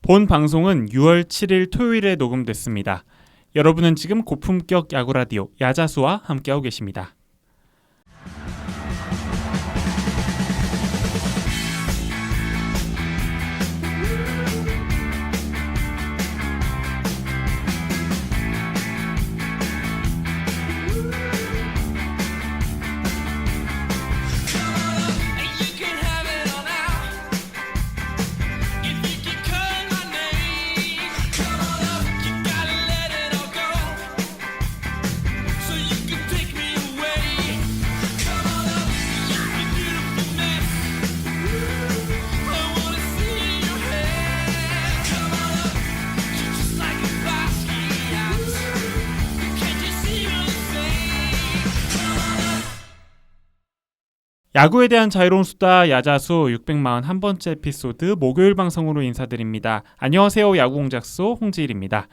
본 방송은 6월 7일 토요일에 녹음됐습니다. 여러분은 지금 고품격 야구 라디오 야자수와 함께하고 계십니다. 야구에 대한 자유로운 수다 야자수 641번째 에피소드 목요일 방송으로 인사드립니다. 안녕하세요. 야구공작소 홍지일입니다.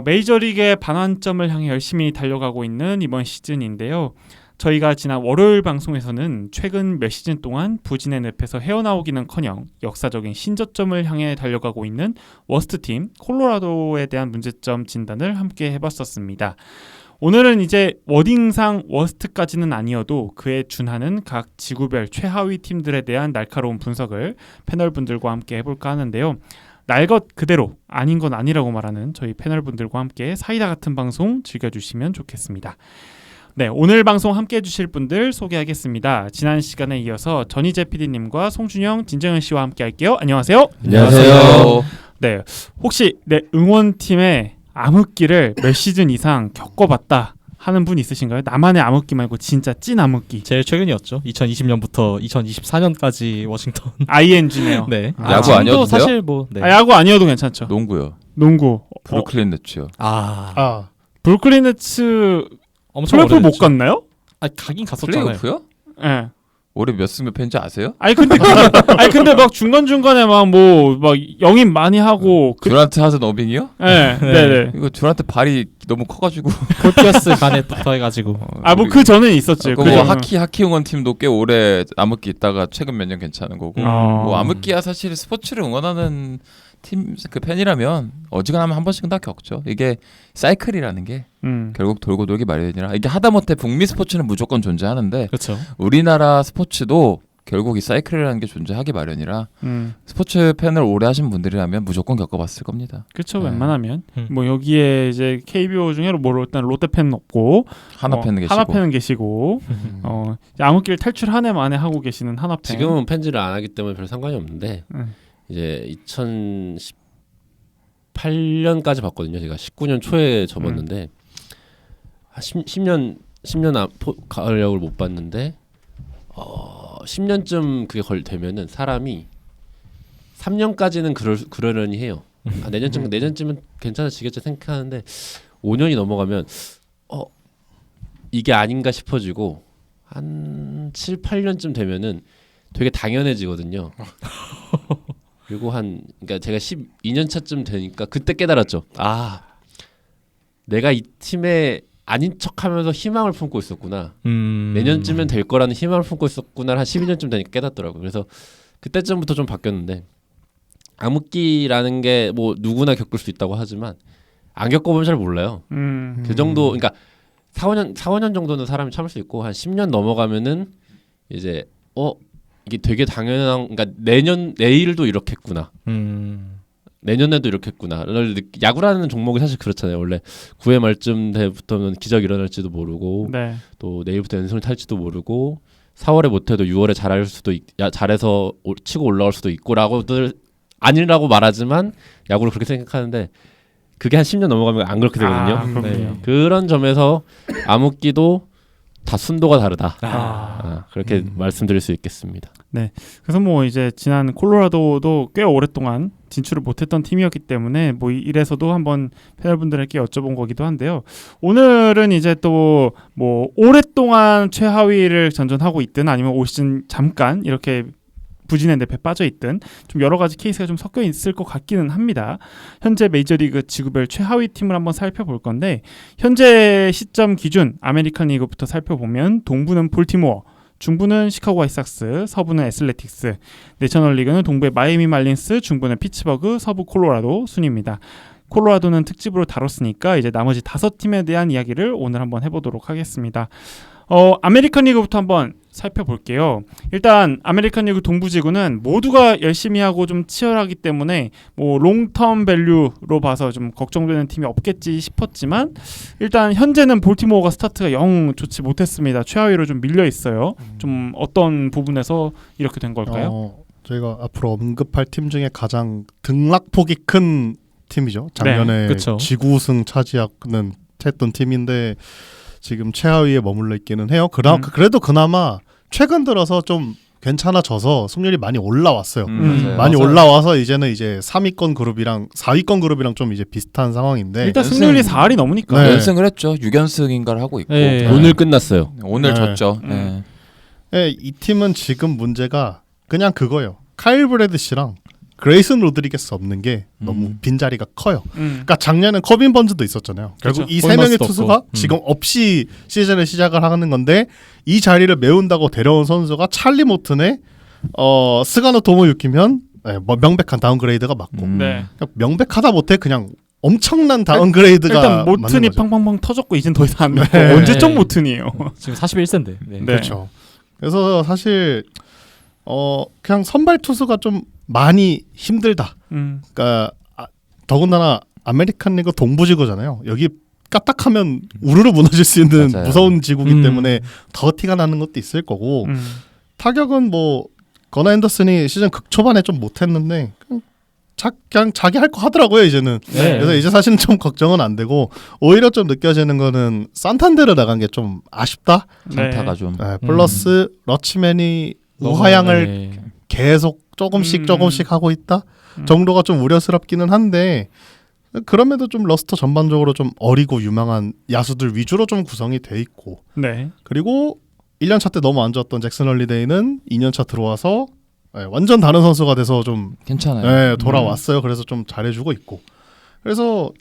메이저리그의 반환점을 향해 열심히 달려가고 있는 이번 시즌인데요. 저희가 지난 월요일 방송에서는 최근 몇 시즌 동안 부진의 늪에서 헤어나오기는커녕 역사적인 신저점을 향해 달려가고 있는 워스트팀 콜로라도에 대한 문제점 진단을 함께 해봤었습니다. 오늘은 이제 워딩상 워스트까지는 아니어도 그에 준하는 각 지구별 최하위 팀들에 대한 날카로운 분석을 패널분들과 함께 해볼까 하는데요. 날 것 그대로 아닌 건 아니라고 말하는 저희 패널분들과 함께 사이다 같은 방송 즐겨주시면 좋겠습니다. 네, 오늘 방송 함께 해주실 분들 소개하겠습니다. 지난 시간에 이어서 전희재 PD님과 송준영, 진정현 씨와 함께 할게요. 안녕하세요. 안녕하세요. 네, 혹시 내 응원팀의 암흑기를 몇 시즌 이상 겪어봤다 하는 분 있으신가요? 나만의 암흑기 말고 진짜 찐 암흑기. 제일 최근이었죠. 2020년부터 2024년까지 워싱턴. ING네요. 네. 야구 아니어도 돼요? 사실 뭐 네. 야구 아니어도 괜찮죠. 농구요. 농구. 브루클린 네츠요. 브루클린 네츠 엄청 플레이오프 못 오래됐죠. 갔나요? 가긴 갔었잖아요. 플레이오프요? 예. 네. 올해 몇 승 몇 패인지 아세요? 아니 근데 막 중간중간에 막 영입 많이 하고 듀란트 하든 어빙이요? 네. 네. 이거 듀란트 발이 너무 커가지고 포티어스 간에 붙어해가지고 뭐 그 전에 있었지. 그 뭐 하키 응원팀도 꽤 오래 암흑기 있다가 최근 몇 년 괜찮은 거고 뭐 암흑기야 사실 스포츠를 응원하는 팀 그 팬이라면 어지간하면 한 번씩은 다 겪죠. 이게 사이클이라는 게 결국 돌고 돌기 마련이라 이게 하다못해 북미 스포츠는 무조건 존재하는데 그렇죠. 우리나라 스포츠도 결국 이 사이클이라는 게 존재하기 마련이라 스포츠 팬을 오래 하신 분들이라면 무조건 겪어봤을 겁니다. 그렇죠. 웬만하면 뭐 여기에 이제 KBO 중에 일단 롯데 팬은 없고 하나 팬은 계시고 암흑기를 탈출 한 해 만에 하고 계시는 하나 팬. 지금은 팬지를 안 하기 때문에 별 상관이 없는데 이제 2018년까지 봤거든요. 제가 19년 초에 접었는데 한 10년 가을 야구를 못 봤는데 10년쯤 그게 되면은 사람이 3년까지는 그러려니 해요. 내년쯤은 괜찮아지겠지 생각하는데 5년이 넘어가면 이게 아닌가 싶어지고 한 7, 8년쯤 되면은 되게 당연해지거든요. 그리고 그러니까 제가 12년 차쯤 되니까 그때 깨달았죠. 내가 이 팀에 아닌 척하면서 희망을 품고 있었구나. 내년쯤엔 될 거라는 희망을 품고 있었구나. 한 12년쯤 되니까 깨닫더라고요. 그래서 그때쯤부터 좀 바뀌었는데 암흑기라는 게 뭐 누구나 겪을 수 있다고 하지만 안 겪어보면 잘 몰라요. 그 정도 그러니까 4, 5년 정도는 사람이 참을 수 있고 한 10년 넘어가면은 이제 이게 되게 당연한 그러니까 내일도 이렇겠구나. 내년에도 이렇겠구나. 야구라는 종목이 사실 그렇잖아요. 원래 9회 말쯤 때부터는 기적이 일어날지도 모르고 또 내일부터 연승을 탈지도 모르고 4월에 못해도 6월에 잘해서 치고 올라올 수도 있고라고들 아니라고 말하지만 야구를 그렇게 생각하는데 그게 한 10년 넘어가면 안 그렇게 되거든요. 네. 그런 점에서 암흑기도 다 순도가 다르다. 그렇게 말씀드릴 수 있겠습니다. 네. 그래서 뭐 이제 지난 콜로라도도 꽤 오랫동안 진출을 못했던 팀이었기 때문에 뭐 이래서도 한번 패널분들에게 여쭤본 거기도 한데요. 오늘은 이제 또 뭐 오랫동안 최하위를 전전하고 있든 아니면 올 시즌 잠깐 이렇게 부진의 늪에 빠져 있든 좀 여러 가지 케이스가 좀 섞여 있을 것 같기는 합니다. 현재 메이저리그 지구별 최하위 팀을 한번 살펴볼 건데 현재 시점 기준 아메리칸 리그부터 살펴보면 동부는 볼티모어, 중부는 시카고 화이트삭스, 서부는 애슬레틱스, 내셔널리그는 동부의 마이애미 말린스, 중부는 피츠버그, 서부 콜로라도 순입니다. 콜로라도는 특집으로 다뤘으니까 이제 나머지 5팀에 대한 이야기를 오늘 한번 해보도록 하겠습니다. 아메리칸 리그부터 한번 살펴볼게요. 일단 아메리칸 리그 동부지구는 모두가 열심히 하고 좀 치열하기 때문에 뭐 롱텀 밸류로 봐서 좀 걱정되는 팀이 없겠지 싶었지만 일단 현재는 볼티모어가 스타트가 영 좋지 못했습니다. 최하위로 좀 밀려 있어요. 좀 어떤 부분에서 이렇게 된 걸까요? 저희가 앞으로 언급할 팀 중에 가장 등락폭이 큰 팀이죠. 작년에 그쵸. 지구 우승 차지하는 했던 팀인데 지금 최하위에 머물러 있기는 해요. 그래도 그나마 최근 들어서 좀 괜찮아져서 승률이 많이 올라왔어요. 맞아요. 많이 맞아요. 올라와서 이제는 이제 3위권 그룹이랑 4위권 그룹이랑 좀 이제 비슷한 상황인데 일단 승률이 4할이 넘으니까. 네. 연승을 했죠. 6연승인가를 하고 있고 네. 오늘 끝났어요. 오늘 네. 졌죠. 음. 네. 이 팀은 지금 문제가 그냥 그거예요. 카일 브래드시랑 그레이슨 로드리게스 없는 게 너무 빈자리가 커요. 그러니까 작년엔 커빈 번즈도 있었잖아요. 결국 그렇죠. 이 세 명의 볼머스도 투수가 없고. 지금 없이 시즌을 시작을 하는 건데 이 자리를 메운다고 데려온 선수가 찰리 모튼의 스가노 토모유키면 뭐 명백한 다운그레이드가 맞고 네. 그냥 명백하다 못해 그냥 엄청난 다운그레이드가 일단 모튼이 맞는 거죠. 팡팡팡 터졌고 이젠 더 이상 안 돼. 네. 언제적 모튼이에요. 지금 41세인데. 네. 네. 그렇죠. 그래서 사실 그냥 선발 투수가 좀 많이 힘들다. 그러니까 더군다나 아메리칸 리그 동부지구잖아요. 여기 까딱하면 우르르 무너질 수 있는 맞아요. 무서운 지구기 때문에 더 티가 나는 것도 있을 거고 타격은 뭐 거나 앤더슨이 시즌 극초반에 좀 못했는데 그냥 자기 할 거 하더라고요 이제는. 네. 그래서 이제 사실은 좀 걱정은 안 되고 오히려 좀 느껴지는 거는 산탄데르 나간 게 좀 아쉽다. 상타가 좀 플러스 러치맨이 우하향을 네. 계속 조금씩 하고 있다 정도가 좀 우려스럽기는 한데 그럼에도 좀 러스터 전반적으로 좀 어리고 유망한 야수들 위주로 좀 구성이 돼 있고 네. 그리고 1년차 때 너무 안 좋았던 잭슨 헐리데이는 2년차 들어와서 완전 다른 선수가 돼서 좀 괜찮아요. 돌아왔어요. 그래서 좀 잘해주고 있고 그래서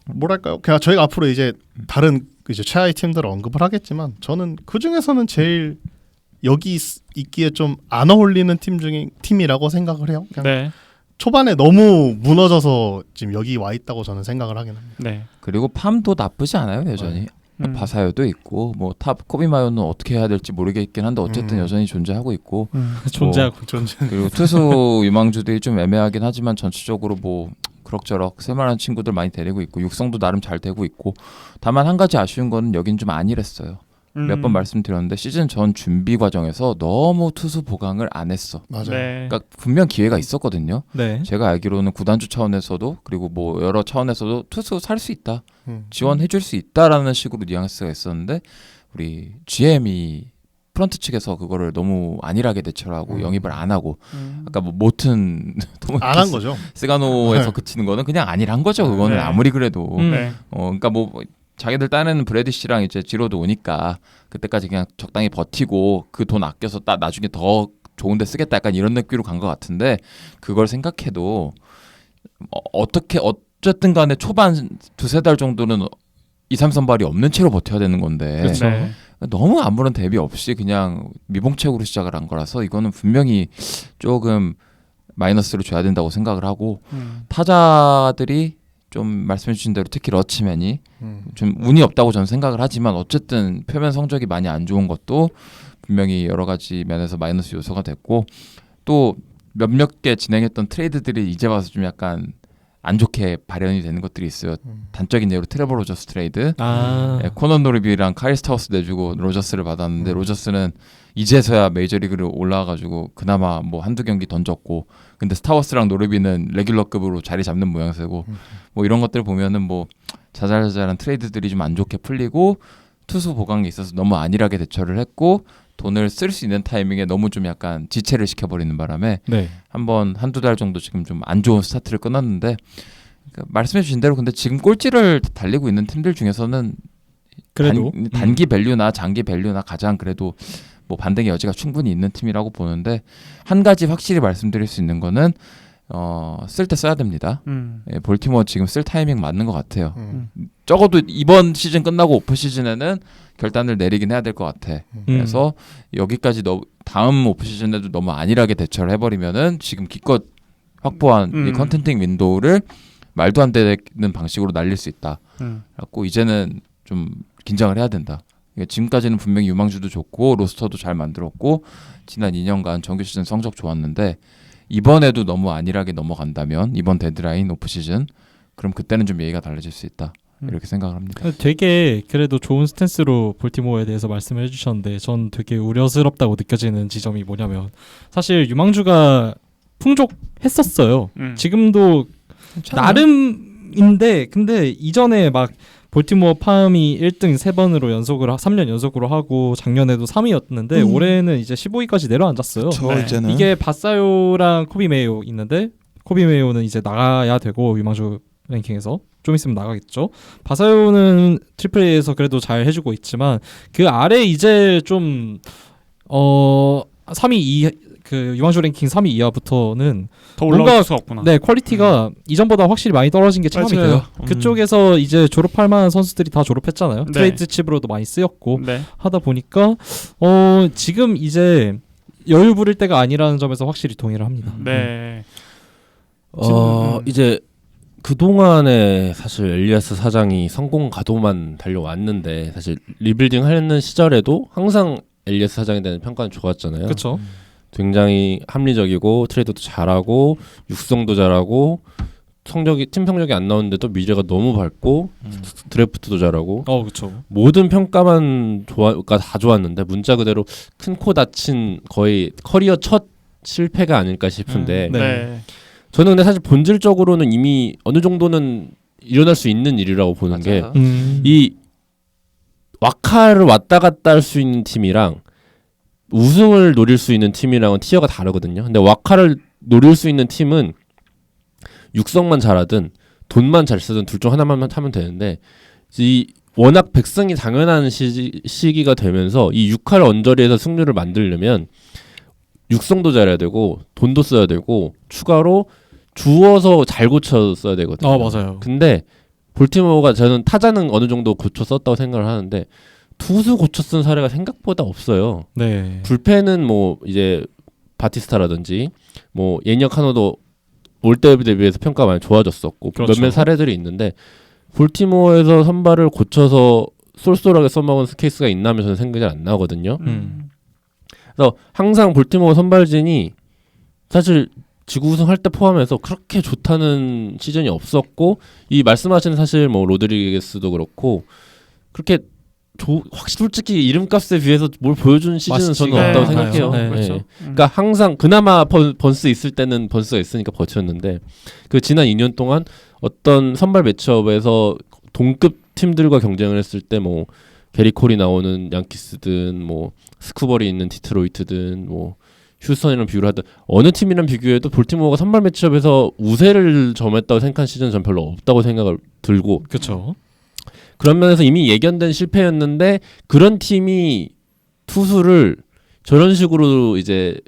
뭐랄까요? 그냥 저희가 앞으로 이제 다른 이제 최하위 팀들을 언급을 하겠지만 저는 그 중에서는 제일 여기 있기에 좀 안 어울리는 팀이라고 생각을 해요. 그냥 네. 초반에 너무 무너져서 지금 여기 와 있다고 저는 생각을 하긴 합니다. 네. 그리고 팜도 나쁘지 않아요 여전히. 바사요도 있고 뭐 탑 코비마요는 어떻게 해야 될지 모르겠긴 한데 어쨌든 여전히 존재하고 있고 존재하고 그리고 투수 유망주들이 좀 애매하긴 하지만 전체적으로 뭐 그럭저럭 쓸만한 친구들 많이 데리고 있고 육성도 나름 잘 되고 있고 다만 한 가지 아쉬운 거는 여긴 좀 아니랬어요. 몇 번 말씀드렸는데 시즌 전 준비 과정에서 너무 투수 보강을 안 했어. 맞아요. 네. 그러니까 분명 기회가 있었거든요. 네. 제가 알기로는 구단주 차원에서도 그리고 뭐 여러 차원에서도 투수 살 수 있다. 지원해줄 수 있다라는 식으로 뉘앙스가 있었는데 우리 GM이 프런트 측에서 그거를 너무 안일하게 대처를 하고 영입을 안 하고 아까 뭐 모튼 안 한 거죠. 스가노에서 그치는 거는 그냥 안일한 거죠. 그거는 네. 아무리 그래도 네. 그러니까 뭐 자기들 딴에는 브래디시랑 이제 지로도 오니까 그때까지 그냥 적당히 버티고 그 돈 아껴서 나중에 더 좋은데 쓰겠다 약간 이런 느낌으로 간 것 같은데 그걸 생각해도 어쨌든 간에 초반 2-3달 정도는 2-3선발이 없는 채로 버텨야 되는 건데 그렇죠. 네. 너무 아무런 대비 없이 그냥 미봉책으로 시작을 한 거라서 이거는 분명히 조금 마이너스로 줘야 된다고 생각을 하고 타자들이 좀 말씀해 주신 대로 특히 러치맨이 좀 운이 없다고 저는 생각을 하지만 어쨌든 표면 성적이 많이 안 좋은 것도 분명히 여러 가지 면에서 마이너스 요소가 됐고 또 몇몇 개 진행했던 트레이드들이 이제 와서 좀 약간 안 좋게 발현이 되는 것들이 있어요. 단적인 예로 트레버 로저스 트레이드. 코넌 노리비랑 카일 스타우스 내주고 로저스를 받았는데 로저스는 이제서야 메이저리그를 올라와가지고 그나마 뭐 한두 경기 던졌고 근데 스타워스랑 노리비는 레귤러급으로 자리 잡는 모양새고 뭐 이런 것들 보면은 뭐 자잘자잘한 트레이드들이 좀 안 좋게 풀리고 투수 보강에 있어서 너무 안일하게 대처를 했고 돈을 쓸 수 있는 타이밍에 너무 좀 약간 지체를 시켜버리는 바람에 네. 한두 달 정도 지금 좀 안 좋은 스타트를 끊었는데 그러니까 말씀해 주신 대로 근데 지금 꼴찌를 달리고 있는 팀들 중에서는 그래도 단기 밸류나 장기 밸류나 가장 그래도 뭐 반등의 여지가 충분히 있는 팀이라고 보는데 한 가지 확실히 말씀드릴 수 있는 거는 쓸 때 써야 됩니다. 볼티모어 지금 쓸 타이밍 맞는 것 같아요. 적어도 이번 시즌 끝나고 오프 시즌에는 결단을 내리긴 해야 될 것 같아. 그래서 여기까지 다음 오프 시즌에도 너무 안일하게 대처를 해버리면은 지금 기껏 확보한 이 컨텐팅 윈도우를 말도 안 되는 방식으로 날릴 수 있다. 그래갖고 이제는 좀 긴장을 해야 된다. 지금까지는 분명히 유망주도 좋고 로스터도 잘 만들었고 지난 2년간 정규 시즌 성적 좋았는데 이번에도 너무 안일하게 넘어간다면 이번 데드라인 오프 시즌 그럼 그때는 좀 예의가 달라질 수 있다. 이렇게 생각을 합니다. 되게 그래도 좋은 스탠스로 볼티모어에 대해서 말씀을 해주셨는데 전 되게 우려스럽다고 느껴지는 지점이 뭐냐면 사실 유망주가 풍족했었어요. 지금도 나름인데 근데 이전에 막 볼티모어 팜이 1등 3번으로 연속으로 3년 연속으로 하고 작년에도 3위였는데 올해는 이제 15위까지 내려앉았어요. 네. 이제는 이게 바사요랑 코비 메이오 있는데 코비 메이오는 이제 나가야 되고 유망주 랭킹에서 좀 있으면 나가겠죠. 바사요는 트리플 A에서 그래도 잘 해주고 있지만 그 아래 이제 좀 3위 2 그 유망주 랭킹 3위 이하부터는 더 올라갈 수 없구나. 네, 퀄리티가 이전보다 확실히 많이 떨어진 게 체감이 맞아요. 돼요. 그쪽에서 이제 졸업할 만한 선수들이 다 졸업했잖아요. 네. 트레이드 칩으로도 많이 쓰였고 네. 하다 보니까 지금 이제 여유 부릴 때가 아니라는 점에서 확실히 동의를 합니다. 네. 이제 그동안에 사실 엘리아스 사장이 성공 가도만 달려왔는데 사실 리빌딩 하는 시절에도 항상 엘리아스 사장에 대한 평가는 좋았잖아요. 그렇죠. 굉장히 합리적이고 트레이드도 잘하고 육성도 잘하고 팀 성적이 안 나오는데도 미래가 너무 밝고 드래프트도 잘하고 그렇죠. 모든 평가만 다 좋았는데 문자 그대로 큰 코 다친 거의 커리어 첫 실패가 아닐까 싶은데 네. 저는 근데 사실 본질적으로는 이미 어느 정도는 일어날 수 있는 일이라고 보는 게 이 와카를 왔다 갔다 할 수 있는 팀이랑 우승을 노릴 수 있는 팀이랑은 티어가 다르거든요. 근데 와카를 노릴 수 있는 팀은 육성만 잘하든 돈만 잘 쓰든 둘 중 하나만 하면 되는데 이 워낙 백승이 당연한 시기가 되면서 이 6할 언저리에서 승률을 만들려면 육성도 잘해야 되고 돈도 써야 되고 추가로 주워서 잘 고쳐 써야 되거든요. 맞아요. 근데 볼티모어가 저는 타자는 어느 정도 고쳐 썼다고 생각을 하는데 투수 고쳐 쓴 사례가 생각보다 없어요. 네. 불펜은 뭐 이제 바티스타라든지 뭐 예니어 카노도 올 때 대비해서 평가가 많이 좋아졌었고 그렇죠. 몇몇 사례들이 있는데 볼티모어에서 선발을 고쳐서 쏠쏠하게 써먹은 케이스가 있나 하면 저는 생각이 안 나거든요. 그래서 항상 볼티모어 선발진이 사실 지구 우승할 때 포함해서 그렇게 좋다는 시즌이 없었고 이 말씀하시는 사실 뭐 로드리게스도 그렇고 그렇게 확실히 솔직히 이름값에 비해서 뭘 보여주는 시즌은 저는 없다고 생각해요. 네. 그렇죠. 그러니까 항상 그나마 번스 있을 때는 번스가 있으니까 버텼는데 그 지난 2년 동안 어떤 선발 매치업에서 동급 팀들과 경쟁을 했을 때 뭐 게리콜이 나오는 양키스든 뭐 스쿠버리 있는 디트로이트든 뭐 휴스턴이랑 비교를 하든 어느 팀이랑 비교해도 볼티모어가 선발 매치업에서 우세를 점했다고 생각한 시즌은 전 별로 없다고 생각을 들고 그렇죠. 그런 면에서 이미 예견된 실패였는데 그런 팀이 투수를 저런 식으로 이제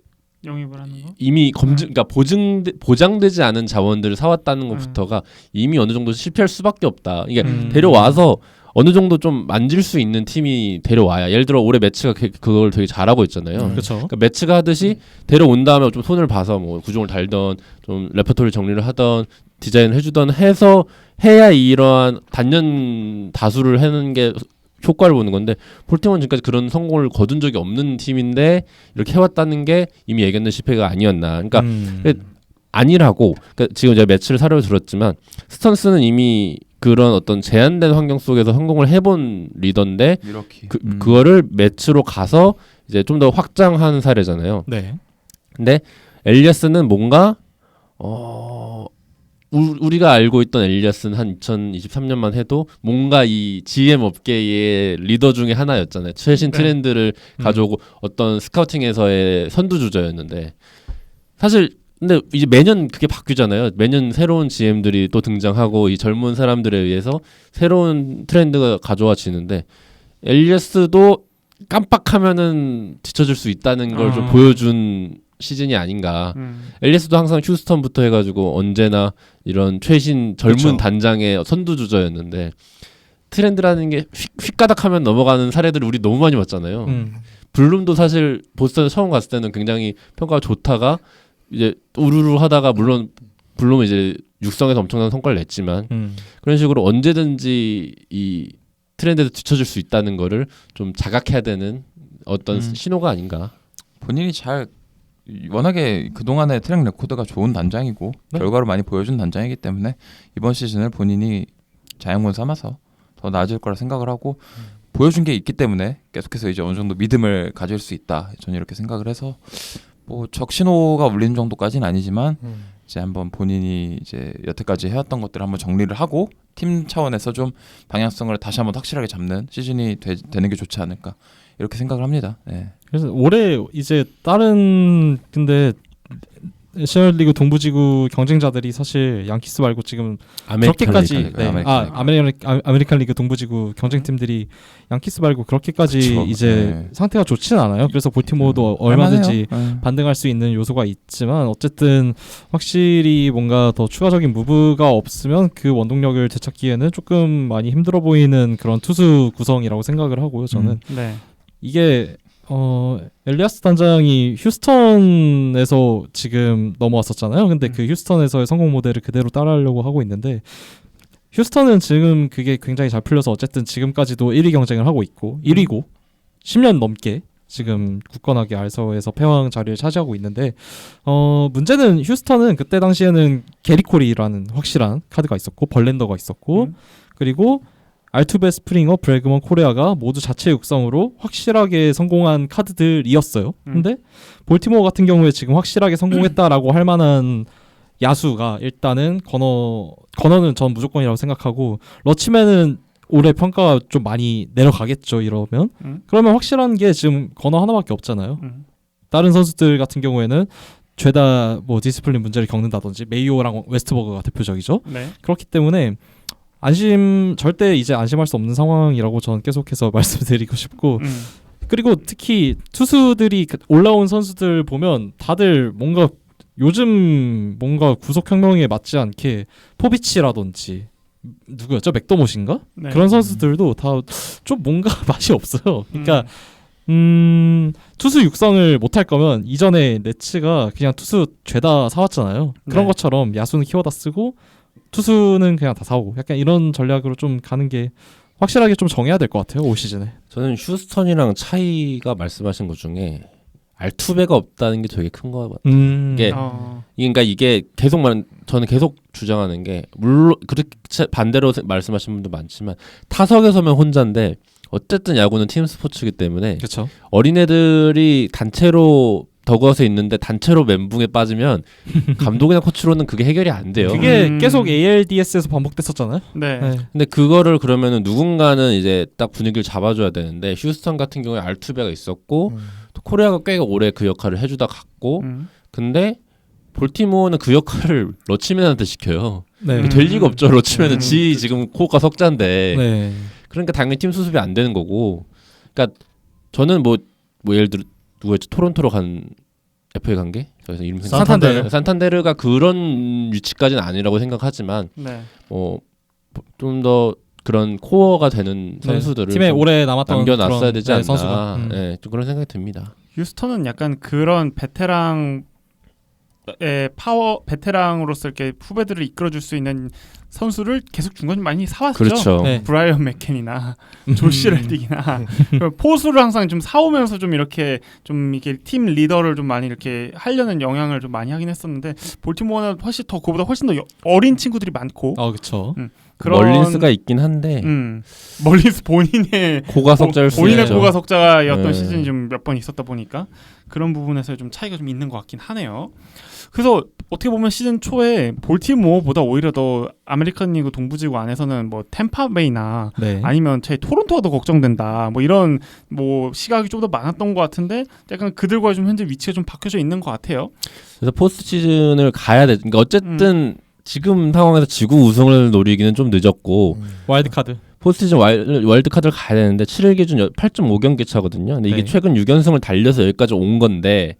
영입을 하는 거? 이미 그러니까 보장되지 않은 자원들을 사왔다는 것부터가 이미 어느 정도 실패할 수밖에 없다. 이게 데려와서 어느 정도 좀 만질 수 있는 팀이 데려와야. 예를 들어 올해 매치가 그걸 되게 잘하고 있잖아요. 그렇죠. 그러니까 매치가 하듯이 데려온 다음에 좀 손을 봐서 뭐 구종을 달던 좀 레퍼토리 정리를 하던 디자인을 해주던 해서 해야 이러한 단연 다수를 하는 게 효과를 보는 건데 볼티모어는 지금까지 그런 성공을 거둔 적이 없는 팀인데 이렇게 해왔다는 게 이미 예견된 실패가 아니었나. 그러니까 아니라고. 그러니까 지금 제가 매치를 사료를 들었지만 스턴스는 이미 그런 어떤 제한된 환경 속에서 성공을 해본 리더인데 그거를 매치로 가서 이제 좀 더 확장한 사례잖아요. 네. 근데 엘리아스는 뭔가 우리가 알고 있던 엘리아스는 한 2023년만 해도 뭔가 이 GM 업계의 리더 중에 하나였잖아요. 최신 트렌드를 가져오고 어떤 스카우팅에서의 선두주자였는데 사실 근데 이제 매년 그게 바뀌잖아요. 매년 새로운 GM들이 또 등장하고 이 젊은 사람들에 의해서 새로운 트렌드가 가져와지는데 엘리아스도 깜빡하면은 뒤처질 수 있다는 걸 좀 보여준 시즌이 아닌가. 엘리아스도 항상 휴스턴부터 해가지고 언제나 이런 최신 젊은 그쵸. 단장의 선두주자였는데 트렌드라는 게 휙가닥하면 넘어가는 사례들을 우리 너무 많이 봤잖아요. 블룸도 사실 보스턴에 처음 갔을 때는 굉장히 평가가 좋다가 이제 우르르 하다가 물론 블룸은 이제 육성에서 엄청난 성과를 냈지만 그런 식으로 언제든지 이 트렌드에서 뒤처질 수 있다는 거를 좀 자각해야 되는 어떤 신호가 아닌가. 본인이 잘 워낙에 그동안의 트랙 레코드가 좋은 단장이고 네. 결과를 많이 보여준 단장이기 때문에 이번 시즌을 본인이 자양분 삼아서 더 나아질 거라 생각을 하고 보여준 게 있기 때문에 계속해서 이제 어느 정도 믿음을 가질 수 있다. 저는 이렇게 생각을 해서 뭐 적신호가 울리는 정도까지는 아니지만 이제 한번 본인이 이제 여태까지 해왔던 것들을 한번 정리를 하고 팀 차원에서 좀 방향성을 다시 한번 확실하게 잡는 시즌이 되는 게 좋지 않을까 이렇게 생각을 합니다. 네. 그래서 올해 이제 다른 근데 내셔널리그 동부지구 경쟁자들이 사실 양키스 말고 지금 그렇게까지 리그, 아메리칸 리그 동부지구 경쟁팀들이 양키스 말고 그렇게까지 그쵸, 이제 네. 상태가 좋지는 않아요. 그래서 볼티모어도 얼마든지 네. 반등할 수 있는 요소가 있지만 어쨌든 확실히 뭔가 더 추가적인 무브가 없으면 그 원동력을 되찾기에는 조금 많이 힘들어 보이는 그런 투수 구성이라고 생각을 하고요. 저는 네. 이게 엘리아스 단장이 휴스턴에서 지금 넘어왔었잖아요. 근데 그 휴스턴에서의 성공 모델을 그대로 따라하려고 하고 있는데 휴스턴은 지금 그게 굉장히 잘 풀려서 어쨌든 지금까지도 1위 경쟁을 하고 있고 1위고 10년 넘게 지금 굳건하게 알서에서 패왕 자리를 차지하고 있는데 문제는 휴스턴은 그때 당시에는 게리콜이라는 확실한 카드가 있었고 벌렌더가 있었고 그리고 알투베 스프링어, 브래그먼 코레아가 모두 자체 육성으로 확실하게 성공한 카드들이었어요. 근데 볼티모어 같은 경우에 지금 확실하게 성공했다라고 할 만한 야수가 일단은 건어는 전 무조건이라고 생각하고 러치맨은 올해 평가가 좀 많이 내려가겠죠. 이러면 그러면 확실한 게 지금 건어 하나밖에 없잖아요. 다른 선수들 같은 경우에는 죄다 뭐 디스플린 문제를 겪는다든지 메이오랑 웨스트버그가 대표적이죠. 네. 그렇기 때문에 절대 이제 안심할 수 없는 상황이라고 저는 계속해서 말씀드리고 싶고 그리고 특히 투수들이 올라온 선수들 보면 다들 뭔가 요즘 뭔가 구속혁명에 맞지 않게 포비치라든지 누구였죠? 맥더모신가? 네. 그런 선수들도 다 좀 뭔가 맛이 없어요. 그러니까 투수 육성을 못할 거면 이전에 네츠가 그냥 투수 죄다 사왔잖아요. 그런 네. 것처럼 야수는 키워다 쓰고 투수는 그냥 다 사오고 약간 이런 전략으로 좀 가는 게 확실하게 좀 정해야 될 것 같아요. 올 시즌에. 저는 휴스턴이랑 차이가 말씀하신 것 중에 알투베가 없다는 게 되게 큰 거 같아요. 이게 그러니까 이게 저는 계속 주장하는 게 물론 그렇게 반대로 말씀하시는 분도 많지만 타석에 서면 혼자인데 어쨌든 야구는 팀 스포츠이기 때문에 그렇죠. 어린애들이 단체로 더그아웃에 있는데 단체로 멘붕에 빠지면 감독이나 코치로는 그게 해결이 안 돼요. 그게 계속 ALDS에서 반복됐었잖아요. 네. 네. 근데 그거를 그러면은 누군가는 이제 딱 분위기를 잡아줘야 되는데 휴스턴 같은 경우에 알투베가 있었고 또 코리아가 꽤 오래 그 역할을 해주다 갔고 근데 볼티모어는 그 역할을 러치맨한테 시켜요. 네. 될 리가 없죠. 러치맨은 지 지금 코어가 석자인데 네. 그러니까 당연히 팀 수습이 안 되는 거고 그러니까 저는 뭐 예를 들어 누구였지? 토론토로 간 FA 간 게? 그래서 이름 산탄데르가 그런 위치까지는 아니라고 생각하지만 네. 좀 더 그런 코어가 되는 선수들을 팀에 오래 남았던 남겨놨어야 그런, 되지 않나. 선수가. 네, 좀 그런 생각이 듭니다. 휴스턴은 약간 그런 베테랑으로서 이렇게 후배들을 이끌어줄 수 있는 선수를 계속 중간에 많이 사왔죠. 그렇죠. 네. 브라이언 맥켄이나 조시 렐딕이나 포수를 항상 좀 사오면서 좀 이렇게 팀 리더를 좀 많이 이렇게 하려는 영향을 좀 많이 하긴 했었는데 볼티모어는 그보다 훨씬 더 어린 친구들이 많고. 그렇죠. 멀린스가 있긴 한데 멀린스 본인의 고가 석자일 수 본인의 있죠. 고가 석자였던 네. 시즌이 좀 몇 번 있었다 보니까 그런 부분에서 좀 차이가 좀 있는 것 같긴 하네요. 그래서 어떻게 보면 시즌 초에 볼티모어보다 오히려 더 아메리칸 리그 동부지구 안에서는 뭐 템파베이나 네. 아니면 제 토론토가 더 걱정된다. 뭐 이런 뭐 시각이 좀 더 많았던 것 같은데 약간 그들과의 좀 현재 위치가 좀 바뀌어져 있는 것 같아요. 그래서 포스트 시즌을 가야 돼. 그러니까 어쨌든 지금 상황에서 지구 우승을 노리기는 좀 늦었고 와일드카드. 포스트 시즌 월드카드를 가야 되는데 7일 기준 8.5경기 차거든요. 근데 이게 네. 최근 6연승을 달려서 여기까지 온 건데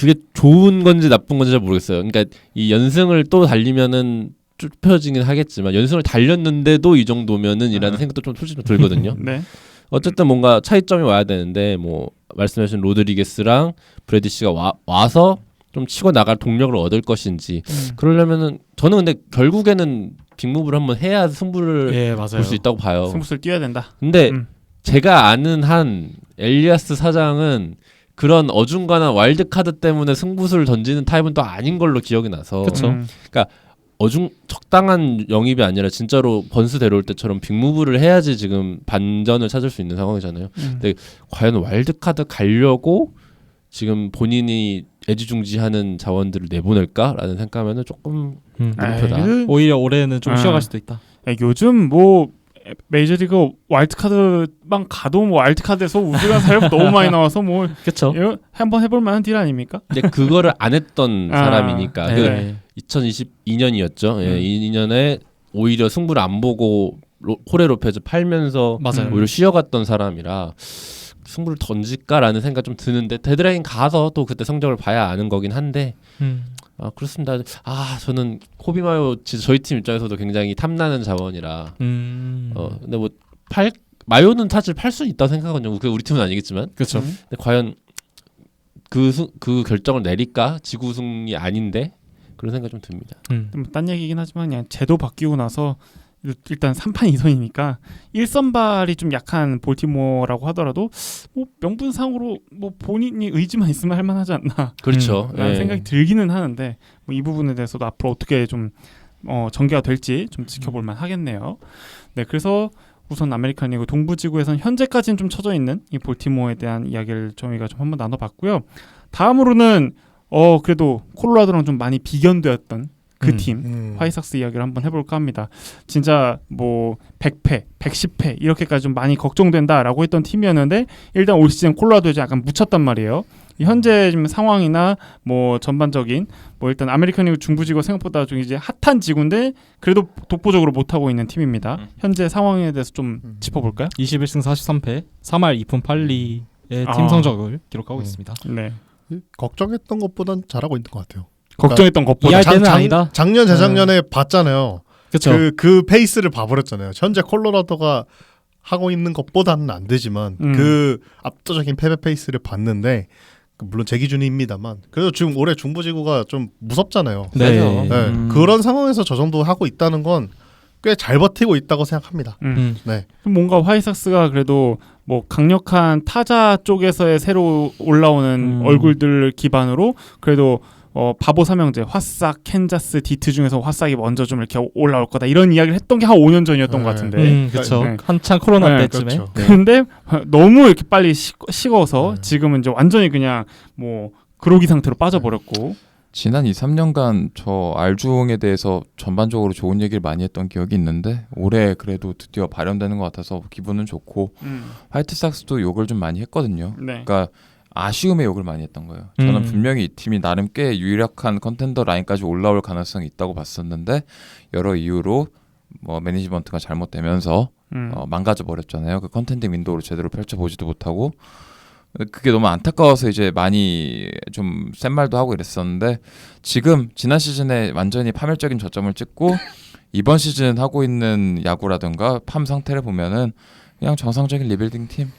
이게 좋은 건지 나쁜 건지 잘 모르겠어요. 그러니까 이 연승을 또 달리면은 좁혀지긴 하겠지만 연승을 달렸는데도 이 정도면은이라는 생각도 좀 솔직히 좀 들거든요. 네. 어쨌든 뭔가 차이점이 와야 되는데 뭐 말씀하신 로드리게스랑 브래디시가 와서 좀 치고 나갈 동력을 얻을 것인지 그러려면은 저는 근데 결국에는 빅무브를 한번 해야 승부를 예, 맞아요. 볼 수 있다고 봐요. 승부수를 뛰어야 된다. 근데 음. 제가 아는 한 엘리아스 사장은 그런 어중간한 와일드 카드 때문에 승부수를 던지는 타입은 또 아닌 걸로 기억이 나서 그쵸. 적당한 영입이 아니라 진짜로 번스 데려올 때처럼 빅무브를 해야지 지금 반전을 찾을 수 있는 상황이잖아요. 근데 과연 와일드 카드 가려고 지금 본인이 애지중지하는 자원들을 내보낼까라는 생각하면은 조금 물음표다. 오히려 올해는 좀 쉬어갈 수도 있다. 요즘 뭐 메이저리그 와일드카드만 가도 뭐 와일드카드에서 우승한 사례가 너무 많이 나와서 뭐 그렇죠. 한번 해볼 만한 딜 아닙니까? 근데 그거를 안 했던 사람이니까 네. 2022년이었죠. 예, 2년에 오히려 승부를 안 보고 호레 로페즈 팔면서 맞아요. 오히려 쉬어갔던 사람이라 승부를 던질까라는 생각 좀 드는데 데드라인 가서 또 그때 성적을 봐야 아는 거긴 한데 그렇습니다. 저는 코비마요 진짜 저희 팀 입장에서도 굉장히 탐나는 자원이라 근데 뭐 마요는 사실 팔 수 있다고 생각하거든요. 그 우리 팀은 아니겠지만 그렇죠. 근데 과연 그 결정을 내릴까? 지구승이 아닌데 그런 생각 좀 듭니다. 딴 얘기긴 하지만 그냥 제도 바뀌고 나서 일단 3판 2선이니까 1선발이 좀 약한 볼티모어라고 하더라도 뭐 명분상으로 뭐 본인이 의지만 있으면 할 만하지 않나 그렇죠. 라는 생각이 들기는 하는데 뭐 이 부분에 대해서도 앞으로 어떻게 좀 전개가 될지 좀 지켜볼 만 하겠네요. 네, 그래서 우선 아메리칸 리그 동부지구에서는 현재까지는 좀 쳐져 있는 이 볼티모어에 대한 이야기를 저희가 좀 한번 나눠봤고요. 다음으로는 그래도 콜로라도랑 좀 많이 비견되었던 그 팀 화이삭스 이야기를 한번 해볼까 합니다. 진짜 뭐 100패, 110패 이렇게까지 좀 많이 걱정된다라고 했던 팀이었는데 일단 올 시즌 콜로라도에 약간 묻혔단 말이에요. 현재 지금 상황이나 뭐 전반적인 뭐 일단 아메리칸 리그 중부지구 생각보다 좀 이제 핫한 지구인데 그래도 독보적으로 못하고 있는 팀입니다. 현재 상황에 대해서 좀 짚어볼까요? 21승 43패 3할 2푼 8리의 팀 성적을 기록하고 있습니다. 네. 걱정했던 것보단 잘하고 있는 것 같아요. 걱정했던 것보다 이할 때는 아니다. 작년 재작년에 봤잖아요. 그렇죠. 그 페이스를 봐버렸잖아요. 현재 콜로라도가 하고 있는 것보다는 안 되지만 그 압도적인 패배 페이스를 봤는데 물론 제 기준입니다만 그래도 지금 올해 중부지구가 좀 무섭잖아요. 네. 네. 그런 상황에서 저 정도 하고 있다는 건 꽤 잘 버티고 있다고 생각합니다. 네. 뭔가 화이삭스가 그래도 뭐 강력한 타자 쪽에서의 새로 올라오는 얼굴들 기반으로 그래도 바보 삼형제 화싹 캔자스 디트 중에서 화싹이 먼저 좀 이렇게 올라올 거다 이런 이야기를 했던 게 한 5년 전이었던 것 같은데 그렇죠. 네. 한창 코로나 네, 때쯤에. 그렇죠. 근데 너무 이렇게 빨리 식어서 지금은 이제 완전히 그냥 뭐 그로기 상태로 빠져버렸고 지난 2, 3년간 저 알중에 대해서 전반적으로 좋은 얘기를 많이 했던 기억이 있는데 올해 그래도 드디어 발현되는 것 같아서 기분은 좋고 화이트삭스도 욕을 좀 많이 했거든요. 네. 그러니까 아쉬움에 욕을 많이 했던 거예요. 저는 분명히 이 팀이 나름 꽤 유력한 컨텐더 라인까지 올라올 가능성이 있다고 봤었는데 여러 이유로 뭐 매니지먼트가 잘못되면서 망가져 버렸잖아요. 그 컨텐딩 윈도우를 제대로 펼쳐보지도 못하고 그게 너무 안타까워서 이제 많이 좀 센 말도 하고 이랬었는데 지금 지난 시즌에 완전히 파멸적인 저점을 찍고 이번 시즌 하고 있는 야구라든가 팜 상태를 보면은 그냥 정상적인 리빌딩 팀.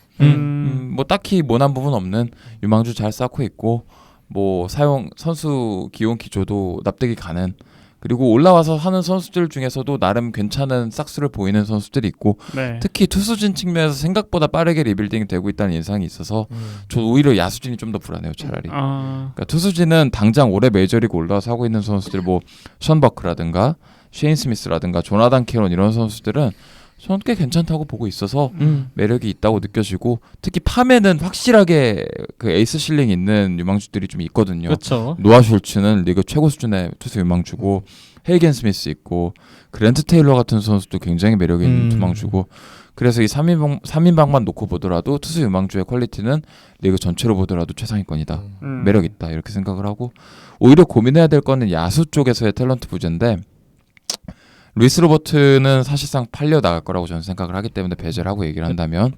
뭐 딱히 모난 부분 없는 유망주 잘 쌓고 있고 뭐 선수 기용 기조도 납득이 가는 그리고 올라와서 하는 선수들 중에서도 나름 괜찮은 싹수를 보이는 선수들이 있고 네. 특히 투수진 측면에서 생각보다 빠르게 리빌딩이 되고 있다는 인상이 있어서 저 오히려 야수진이 좀 더 불안해요 차라리. 그러니까 투수진은 당장 올해 메이저리그 올라와서 하고 있는 선수들 뭐 션 버크라든가 쉐인 스미스라든가 조나단 캐론 이런 선수들은 저는 꽤 괜찮다고 보고 있어서 매력이 있다고 느껴지고 특히 팜에는 확실하게 그 에이스 실링 있는 유망주들이 좀 있거든요. 그렇죠. 노아 슐츠는 리그 최고 수준의 투수 유망주고 헤이겐 스미스 있고 그랜트 테일러 같은 선수도 굉장히 매력 있는 유망주고 그래서 이 3인방만 놓고 보더라도 투수 유망주의 퀄리티는 리그 전체로 보더라도 최상위권이다. 매력 있다 이렇게 생각을 하고 오히려 고민해야 될 거는 야수 쪽에서의 탤런트 부재인데 루이스 로버트는 사실상 팔려 나갈 거라고 저는 생각을 하기 때문에 배제를 하고 얘기를 한다면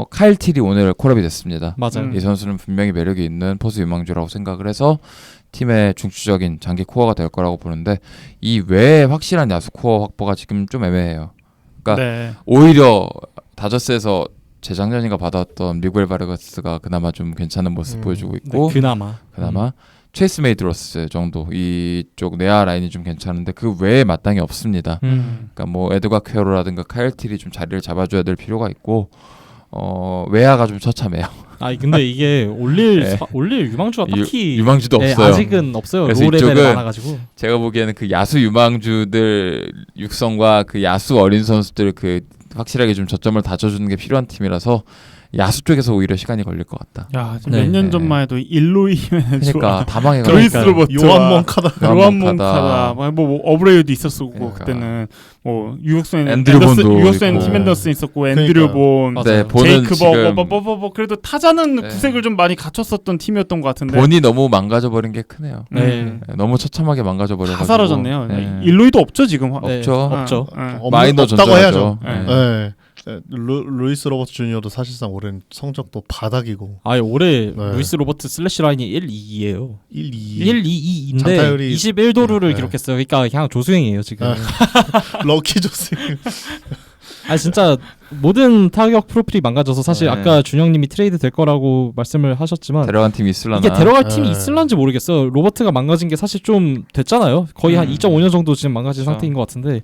카일 틸이 오늘 콜업이 됐습니다. 맞아요. 이 선수는 분명히 매력이 있는 포수 유망주라고 생각을 해서 팀의 중추적인 장기 코어가 될 거라고 보는데 이 외에 확실한 야수 코어 확보가 지금 좀 애매해요. 그러니까 네. 오히려 다저스에서 재작년인가 받았던 미구엘 바르가스가 그나마 좀 괜찮은 모습 보여주고 있고 네, 그나마 체이스 메이드로스 정도 이쪽 내야 라인이 좀 괜찮은데 그 외에 마땅히 없습니다. 그러니까 뭐 에드가 퀘로라든가 카일 틸이 좀 자리를 잡아줘야 될 필요가 있고 외야가 좀 처참해요. 근데 이게 올릴 네. 올릴 유망주가 딱히 유망주도 네, 없어요. 아직은 없어요. 그래서 로우 레벨에 이쪽은 많아가지고 제가 보기에는 그 야수 유망주들 육성과 그 야수 어린 선수들 그 확실하게 좀 저점을 다져주는 게 필요한 팀이라서 야수 쪽에서 오히려 시간이 걸릴 것 같다. 야, 네. 몇 년 전만 해도 일로이 그러니까 다 망해가지고 루이스 로버트, 요한 몬카다. 요한 몬카다, 뭐 어브레이도 있었고 그러니까. 그때는 뭐 유격수엔 앤드류 본도 유격수엔 있고. 팀 앤더슨 있었고 앤드류 그러니까. 본, 맞아요. 네, 본은 제이크 지금 뭐 그래도 타자는 네. 구색을 좀 많이 갖췄었던 팀이었던 것 같은데 본이 너무 망가져버린 게 크네요. 네. 너무 처참하게 망가져버려가지고 다 사라졌네요. 네. 일로이도 없죠 지금. 네, 없죠. 없죠. 마이너 없다고 해야죠. 전전하죠. 네. 네. 루이스 로버트 주니어도 사실상 올해는 성적도 바닥이고 올해 네. 루이스 로버트 슬래시 라인이 1-2예요. 1-2 1-2-2인데 장타율이 21도루를 네. 기록했어요. 그러니까 그냥 조수행이에요 지금. 럭키 조스. 진짜 모든 타격 프로필이 망가져서 사실 네. 아까 준영님이 트레이드 될 거라고 말씀을 하셨지만 데려간 팀이 있을라나. 이게 데려갈 팀이 네. 있을런지 모르겠어요. 로버트가 망가진 게 사실 좀 됐잖아요. 거의 한 2.5년 정도 지금 망가진 그렇죠. 상태인 것 같은데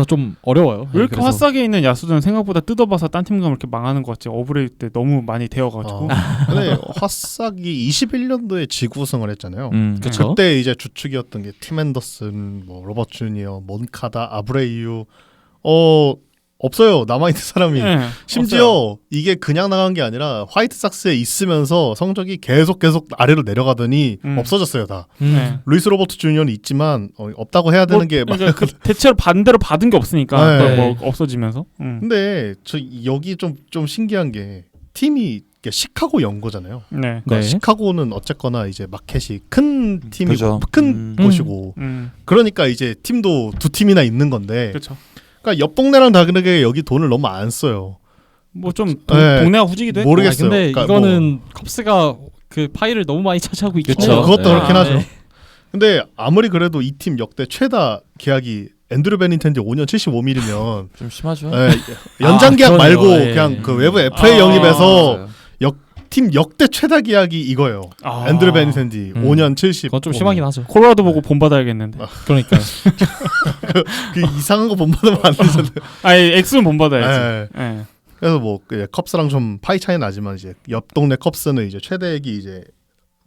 좀 어려워요. 왜 이렇게 그래서. 화싸게 있는 야수들은 생각보다 뜯어봐서 딴 팀 가면 이렇게 망하는 것 같지. 어브레이드 때 너무 많이 되어가지고. 근데 화싹이 21년도에 지구 우승을 했잖아요. 그쵸? 그때 이제 주축이었던 게 팀 앤더슨, 뭐 로버트 주니어, 몬카다, 아브레이유 없어요. 남아있는 사람이. 네, 심지어 없어요. 이게 그냥 나간 게 아니라 화이트삭스에 있으면서 성적이 계속 아래로 내려가더니 없어졌어요 다. 네. 루이스 로버트 주니어는 있지만 없다고 해야 되는 게 그러니까 그 대체로 반대로 받은 게 없으니까 네. 그걸 뭐 없어지면서. 근데 저 여기 좀 신기한 게 팀이 이게 시카고 연고잖아요. 네. 그러니까 네. 시카고는 어쨌거나 이제 마켓이 큰 팀이고 그죠. 큰 곳이고 그러니까 이제 팀도 두 팀이나 있는 건데 그렇죠. 그러니까 옆 동네랑 다르게 여기 돈을 너무 안 써요. 뭐 좀 네. 동네가 후지기도 했고. 모르겠어요. 근데 그러니까 이거는 컵스가 그 파일을 너무 많이 차지하고 있긴 그쵸. 해요. 그것도 네. 그렇긴 하죠. 네. 근데 아무리 그래도 이 팀 역대 최다 계약이 앤드류 베닌텐디 5년 75밀이면 좀 심하죠. 연장 계약 그러네요. 말고 예. 그냥 그 외부 FA 영입에서 맞아요. 팀 역대 최다 계약이 이거예요. 앤드류 베닌텐디 5년 70. 그건 좀 심하긴 하죠. 콜로라도 보고 본받아야겠는데. 그러니까 그 이상한 거 못 받으면 안 되잖아요. 아니 X는 본받아야지. 예. 예. 그래서 뭐 컵스랑 좀 파이 차이 나지만 이제 옆 동네 컵스는 이제 최대액이 이제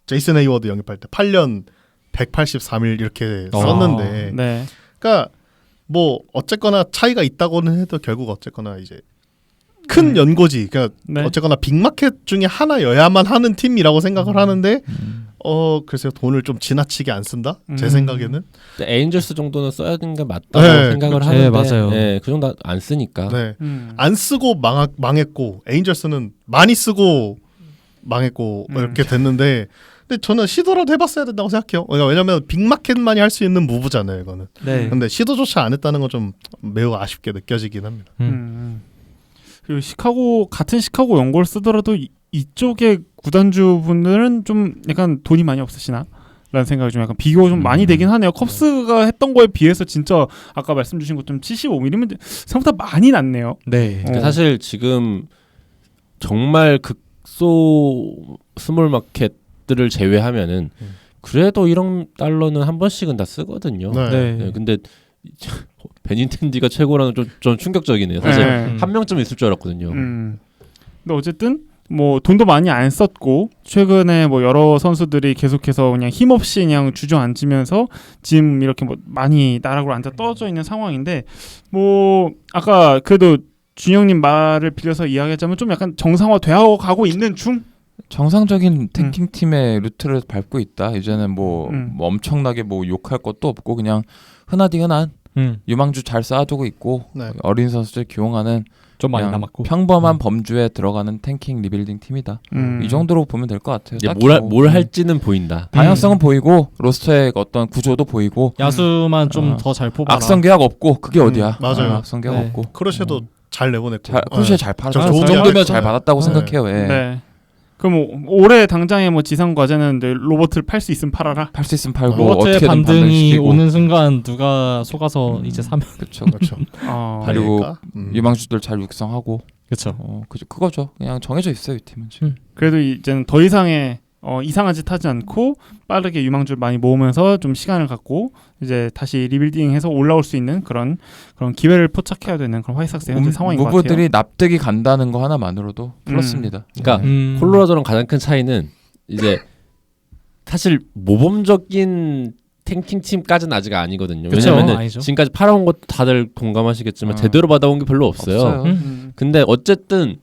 제이슨 헤이워드 영입할 때 8년 183일 이렇게 썼는데, 네. 그러니까 뭐 어쨌거나 차이가 있다고는 해도 결국 어쨌거나 이제 큰 연고지, 그러니까 네. 어쨌거나 빅마켓 중에 하나여야만 하는 팀이라고 생각을 하는데, 글쎄요 돈을 좀 지나치게 안 쓴다. 제 생각에는. 에인절스 정도는 써야 되는 게 맞다고 네, 생각을 그렇죠. 하는데 네, 맞아요. 네, 그 정도 안 쓰니까. 네. 안 쓰고 망했고 에인절스는 많이 쓰고 망했고 이렇게 됐는데, 근데 저는 시도라도 해봤어야 된다고 생각해요. 그러니까 왜냐면 빅마켓만이 할 수 있는 무브잖아요, 이거는. 네. 근데 시도조차 안 했다는 건 좀 매우 아쉽게 느껴지긴 합니다. 그리고 같은 시카고 연고를 쓰더라도 이쪽의 구단주 분들은 좀 약간 돈이 많이 없으시나? 라는 생각이 좀 약간 비교가 좀 많이 되긴 하네요. 컵스가 했던 거에 비해서 진짜 아까 말씀 주신 것처럼 75mm면 생각보다 많이 낮네요. 네. 그러니까 사실 지금 정말 극소 스몰 마켓들을 제외하면은 그래도 1억 달러는 한 번씩은 다 쓰거든요. 네. 네, 근데 베닌텐디가 최고라는 좀 충격적이네요. 사실 네. 한 명쯤 있을 줄 알았거든요. 근데 어쨌든 뭐 돈도 많이 안 썼고 최근에 뭐 여러 선수들이 계속해서 그냥 힘없이 그냥 주저앉으면서 지금 이렇게 뭐 많이 나락으로 앉아 떨어져 있는 상황인데, 뭐 아까 그래도 준영님 말을 빌려서 이야기하자면 좀 약간 정상화되어 가고 있는 중. 정상적인 탱킹 팀의 루트를 밟고 있다. 이제는 뭐 엄청나게 뭐 욕할 것도 없고 그냥 흔하디 흔한 유망주 잘 쌓아두고 있고 네. 어린 선수들 기용하는 좀 많이 그냥 남았고 평범한 범주에 들어가는 탱킹 리빌딩 팀이다. 이 정도로 보면 될 것 같아요. 이제 딱히 뭘 할지는 보인다. 방향성은 보이고 로스터의 어떤 구조도 보이고 야수만 좀 더 잘 뽑아라. 악성 계약 없고 그게 어디야? 맞아요. 악성 계약 없고 크로셰도 잘 내보냈고. 크루시에 잘 팔았다. 좋은 그 정도면 계약했어요. 잘 받았다고 네. 생각해요. 예. 네. 그럼 올해 당장의 뭐 지상 과제는 로봇을 팔 수 있으면 팔아라. 팔 수 있으면 팔고 로봇의 어떻게든 반등이 반등시키고. 오는 순간 누가 속아서 이제 사면 그렇죠. 그렇죠. 그리고 그러니까, 유망주들 잘 육성하고 그렇죠. 그거죠. 그냥 정해져 있어요 이 팀은 지금. 그래도 이제는 더 이상의 이상한 짓 하지 않고 빠르게 유망주를 많이 모으면서 좀 시간을 갖고 이제 다시 리빌딩해서 올라올 수 있는 그런 기회를 포착해야 되는 그런 화이삭스의 현재 상황인 것 같아요. 무브들이 납득이 간다는 거 하나만으로도 플러스입니다. 그러니까 콜로라도랑 가장 큰 차이는 이제 사실 모범적인 탱킹 팀까지는 아직 아니거든요. 그쵸, 왜냐면은 아니죠. 지금까지 팔아온 것도 다들 공감하시겠지만 제대로 받아온 게 별로 없어요. 근데 어쨌든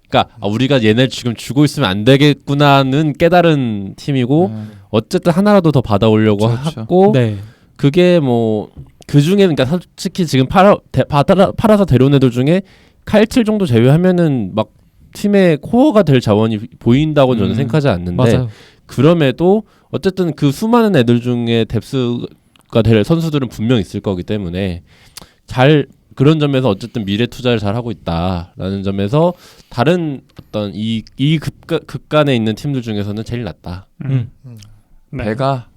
그러니까 우리가 얘네 지금 주고 있으면 안 되겠구나는 깨달은 팀이고 어쨌든 하나라도 더 받아오려고 그렇죠. 하고 네. 그게 뭐 그 중에 그러니까 솔직히 지금 팔아서 데려온 애들 중에 칼틀 정도 제외하면은 막 팀의 코어가 될 자원이 보인다고 저는 생각하지 않는데 맞아요. 그럼에도 어쨌든 그 수많은 애들 중에 뎁스가 될 선수들은 분명 있을 거기 때문에 잘 그런 점에서 어쨌든 미래 투자를 잘 하고 있다라는 점에서 다른 어떤 이 극간에 있는 팀들 중에서는 제일 낫다. 네. 배가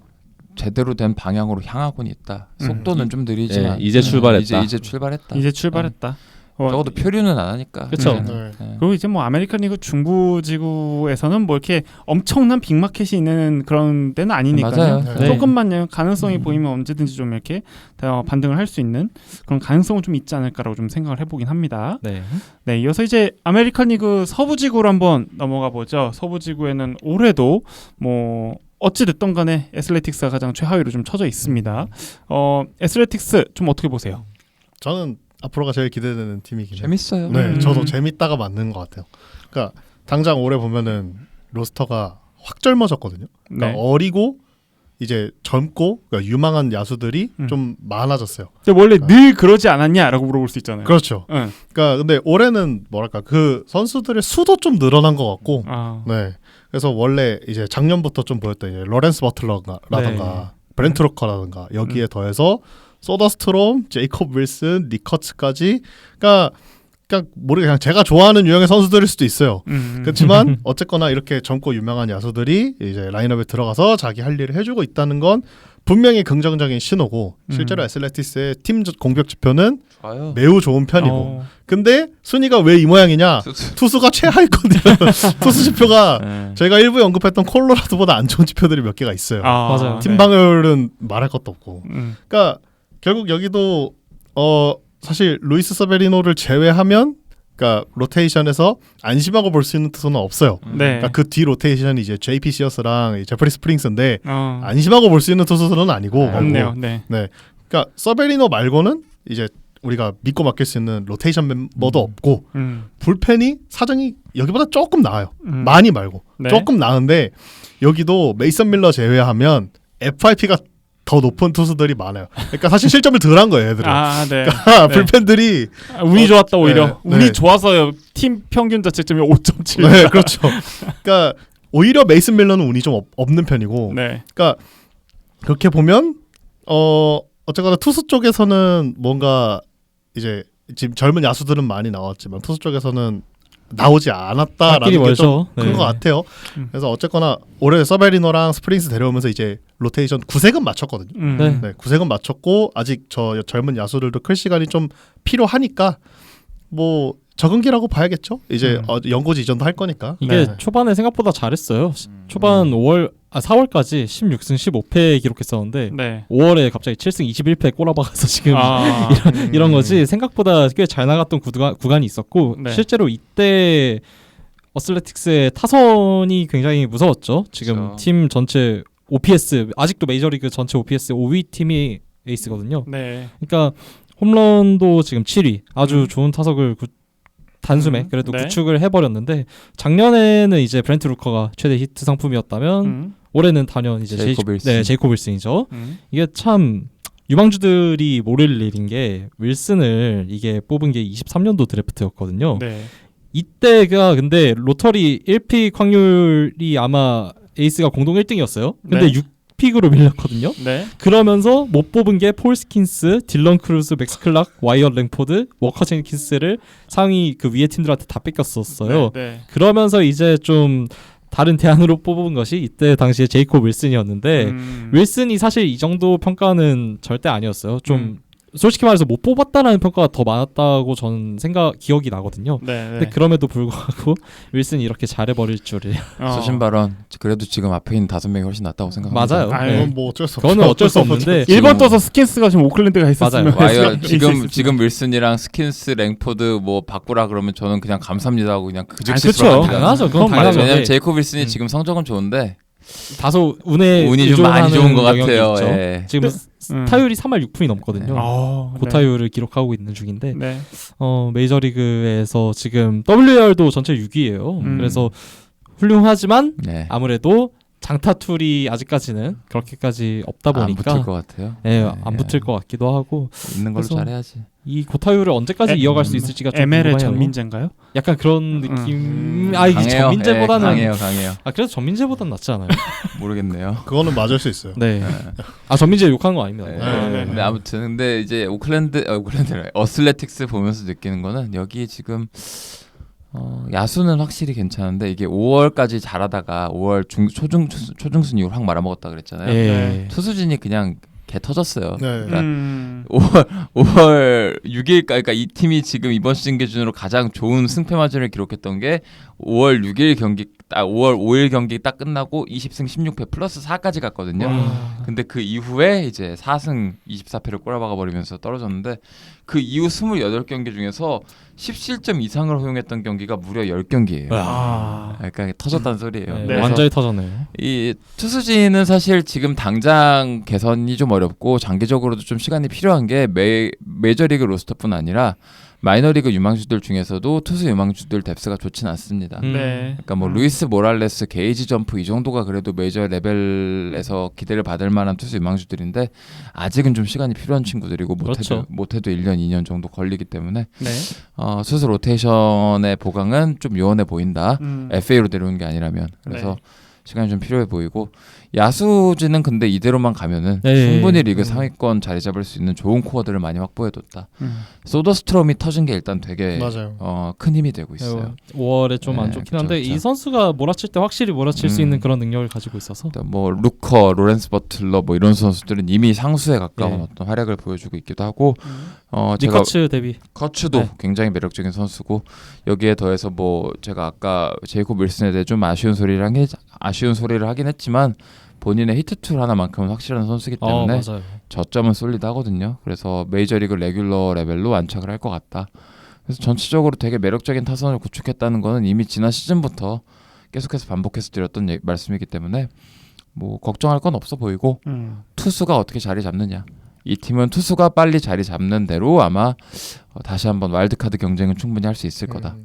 제대로 된 방향으로 향하고는 있다. 속도는 좀 느리지만 이제 출발했다. 이제 출발했다. 이제 출발했다. 적어도 표류는 안 하니까. 그쵸. 이제는. 네. 그리고 이제 뭐 아메리칸 리그 중부 지구에서는 뭐 이렇게 엄청난 빅마켓이 있는 그런 데는 아니니까요. 맞아요. 네. 조금만 가능성이 보이면 언제든지 좀 이렇게 반등을 할 수 있는 그런 가능성은 좀 있지 않을까라고 좀 생각을 해보긴 합니다. 네. 네, 이어서 이제 아메리칸 리그 서부 지구로 한번 넘어가 보죠. 서부 지구에는 올해도 뭐 어찌 됐던 간에 애슬레틱스가 가장 최하위로 좀 쳐져 있습니다. 애슬레틱스 좀 어떻게 보세요? 저는 앞으로가 제일 기대되는 팀이긴 해요. 재밌어요. 네, 저도 재밌다가 맞는 것 같아요. 그러니까 당장 올해 보면은 로스터가 확 젊어졌거든요. 그러니까 네. 어리고 이제 젊고 그러니까 유망한 야수들이 좀 많아졌어요. 근데 원래 늘 그러지 않았냐라고 물어볼 수 있잖아요. 그렇죠. 응. 그러니까 근데 올해는 뭐랄까 그 선수들의 수도 좀 늘어난 것 같고, 아. 네. 그래서 원래 이제 작년부터 좀 보였던 이제 로렌스 버틀러라든가 브렌트 로커라든가 여기에 더해서 소더스트롬, 제이콥 윌슨, 니커츠까지, 그러니까 모르게 그냥 제가 좋아하는 유형의 선수들일 수도 있어요. 그렇지만 어쨌거나 이렇게 젊고 유명한 야수들이 이제 라인업에 들어가서 자기 할 일을 해주고 있다는 건 분명히 긍정적인 신호고 실제로 애슬레티스의 팀 공격 지표는 좋아요. 매우 좋은 편이고 근데 순위가 왜 이 모양이냐 투수가 최하위권이에요. 투수 지표가 네. 저희가 일부에 언급했던 콜로라도보다 안 좋은 지표들이 몇 개가 있어요. 맞아요. 팀 방어율은 말할 것도 없고 그러니까 결국 여기도 사실 루이스 서베리노를 제외하면 그러니까 로테이션에서 안심하고 볼 수 있는 투수는 없어요. 네. 그러니까 그 뒤 로테이션이 이제 JP 시어스랑 제프리 스프링스인데 어. 안심하고 볼 수 있는 투수들은 아니고 없네요. 네. 네. 그러니까 서베리노 말고는 이제 우리가 믿고 맡길 수 있는 로테이션 멤버도 없고 불펜이 사정이 여기보다 조금 나아요. 많이 말고 네. 조금 나은데 여기도 메이선 밀러 제외하면 FIP가 더 높은 투수들이 많아요. 그러니까 사실 실점을 덜한 거예요, 애들은. 아, 네. 그러니까 네. 불펜들이 운이 좋았다 오히려. 네, 운이 네. 좋아서 팀 평균 자책점이 5.7. 네, 그렇죠. 그러니까 오히려 메이슨 밀러는 운이 좀 없는 편이고. 네. 그러니까 그렇게 보면 어쨌거나 투수 쪽에서는 뭔가 이제 지금 젊은 야수들은 많이 나왔지만 투수 쪽에서는 나오지 않았다라는 게 좀 큰 것 같아요. 그래서 어쨌거나 올해 서베리노랑 스프링스 데려오면서 이제 로테이션 구색은 맞췄거든요. 네. 네, 구색은 맞췄고 아직 저 젊은 야수들도 클 시간이 좀 필요하니까 뭐 적응기라고 봐야겠죠. 이제 연고지 이전도 할 거니까. 이게 네. 초반에 생각보다 잘했어요. 초반 4월까지 16승 15패 기록했었는데 네. 5월에 갑자기 7승 21패 꼬라박아서 지금 아. 이런 거지. 생각보다 꽤 잘 나갔던 구간이 있었고 네. 실제로 이때 어슬레틱스의 타선이 굉장히 무서웠죠. 지금 그렇죠. 팀 전체 OPS 아직도 메이저리그 전체 OPS 5위 팀이 에이스거든요. 네. 그러니까 홈런도 지금 7위 아주 좋은 타석을 단숨에 그래도 네. 구축을 해버렸는데 작년에는 이제 브렌트 루커가 최대 히트 상품이었다면 올해는 단연 이제 제이콥 윌슨이죠. 이게 참 유망주들이 모를 일인 게 윌슨을 이게 뽑은 게 23년도 드래프트였거든요. 네. 이때가 근데 로터리 1픽 확률이 아마 에이스가 공동 1등이었어요. 근데 네. 6픽으로 밀렸거든요. 네. 그러면서 못 뽑은 게 폴 스킨스, 딜런 크루즈, 맥스 클락, 와이어 랭포드, 워커 젠킨스를 상위 그 위에 팀들한테 다 뺏겼었어요. 네. 그러면서 이제 좀 다른 대안으로 뽑은 것이 이때 당시에 제이콥 윌슨이었는데 윌슨이 사실 이 정도 평가는 절대 아니었어요. 좀 솔직히 말해서 못 뽑았다라는 평가가 더 많았다고 저는 기억이 나거든요. 네. 근데 그럼에도 불구하고 윌슨이 이렇게 잘해버릴 줄이야. 수신 발언 그래도 지금 앞에 있는 5명이 훨씬 낫다고 생각합니다. 맞아요. 아유, 네. 그건 뭐 어쩔 수 없죠. 그거는 어쩔 수 없는데 1번 떠서 스킨스가 지금 오클랜드가 있었으면 맞아요. 와이어 지금 윌슨이랑 스킨스 랭포드 뭐 바꾸라 그러면 저는 그냥 감사합니다 하고 그냥 그 즉시 그쵸. 들어갑니다. 당연하죠. 그건 그건 당연하죠. 왜냐면 네. 제이콥 윌슨이 지금 성적은 좋은데 다소 운이 좀 많이 좋은 것 같아요. 있죠. 예. 지금 타율이 3할 6푼이 넘거든요. 네. 고타율을 기록하고 있는 중인데 네. 메이저리그에서 지금 WR도 전체 6위예요. 그래서 훌륭하지만 네. 아무래도 장타툴이 아직까지는 그렇게까지 없다 안 보니까 붙을 것 같아요. 예, 안 붙을 것 같기도 하고 있는 걸로 그래서 잘해야지. 이 고타율을 언제까지 이어갈 수 있을지가 좀 ML의 궁금해요. 전민재인가요? 약간 그런 느낌. 이게 강해요. 전민재보다는 강해요. 그래도 전민재보다는 낫지 않아요? 모르겠네요. 그거는 맞을 수 있어요. 네. 전민재 욕한 거 아닙니다. 네. 네. 근데 아무튼 근데 이제 오클랜드 어슬레틱스 보면서 느끼는 거는 여기 지금 야수는 확실히 괜찮은데 이게 5월까지 잘하다가 5월 초중순 이후로 확 말아먹었다 그랬잖아요. 예. 투수진이 그냥 개 터졌어요. 네. 그러니까 5월 6일까지 그러니까 이 팀이 지금 이번 시즌 기준으로 가장 좋은 승패 마진을 기록했던 게 5월 6일 경기 5월 5일 경기 딱 끝나고 20승 16패 플러스 4까지 갔거든요. 근데 그 이후에 이제 4승 24패를 꼬라박아 버리면서 떨어졌는데 그 이후 28경기 중에서 10실점 이상을 허용했던 경기가 무려 10경기예요. 그러니까 터졌다는 소리예요. 네, 그래서 완전히 터졌네요. 이 투수진은 사실 지금 당장 개선이 좀 어렵고 장기적으로도 좀 시간이 필요한 게 메이저리그 로스터뿐 아니라 마이너리그 유망주들 중에서도 투수 유망주들 뎁스가 좋진 않습니다. 네. 그러니까 뭐 루이스 모랄레스, 게이지 점프 이 정도가 그래도 메이저 레벨에서 기대를 받을 만한 투수 유망주들인데 아직은 좀 시간이 필요한 친구들이고 그렇죠. 못해도 1년, 2년 정도 걸리기 때문에 네. 투수 로테이션의 보강은 좀 요원해 보인다. FA로 데려온 게 아니라면 그래서 네. 시간이 좀 필요해 보이고 야수진은 근데 이대로만 가면은 네. 충분히 리그 상위권 자리 잡을 수 있는 좋은 코어들을 많이 확보해뒀다. 소더스트롬이 터진 게 일단 되게 맞아요. 큰 힘이 되고 있어요. 5월에 좀 안 네, 좋긴 한데 그쵸. 이 선수가 몰아칠 때 확실히 몰아칠 수 있는 그런 능력을 가지고 있어서 뭐 루커, 로렌스 버틀러 뭐 이런 선수들은 이미 상수에 가까운 네. 어떤 활약을 보여주고 있기도 하고 제가 니커츠 데뷔 커츠도 네. 굉장히 매력적인 선수고 여기에 더해서 뭐 제가 아까 제이콥 윌슨에 대해 좀 아쉬운 소리를 하긴 했지만 본인의 히트툴 하나만큼은 확실한 선수이기 때문에 맞아요. 저점은 솔리드하거든요. 그래서 메이저리그 레귤러 레벨로 안착을 할 것 같다. 그래서 전체적으로 되게 매력적인 타선을 구축했다는 거는 이미 지난 시즌부터 계속해서 반복해서 드렸던 말씀이기 때문에 뭐 걱정할 건 없어 보이고 투수가 어떻게 자리 잡느냐. 이 팀은 투수가 빨리 자리 잡는 대로 아마 다시 한번 와일드카드 경쟁은 충분히 할 수 있을 거다.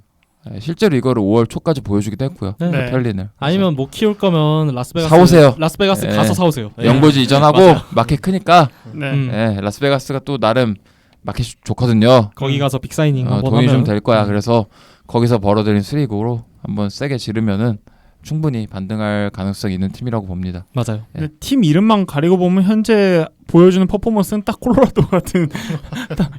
실제로 이거를 5월 초까지 보여주기도 했고요. 네. 펠린을. 아니면 못 키울 거면 라스베가스 사오세요. 라스베가스 네. 가서 사오세요. 네. 영보지 이전하고 마켓 크니까 네. 라스베가스가 또 나름 마켓이 좋거든요. 거기 가서 빅사이닝 한번 돈이 하면 좀 될 거야. 그래서 거기서 벌어들인 수익으로 한번 세게 지르면은 충분히 반등할 가능성이 있는 팀이라고 봅니다. 맞아요. 근데 팀 이름만 가리고 보면 현재 보여주는 퍼포먼스는 딱 콜로라도 같은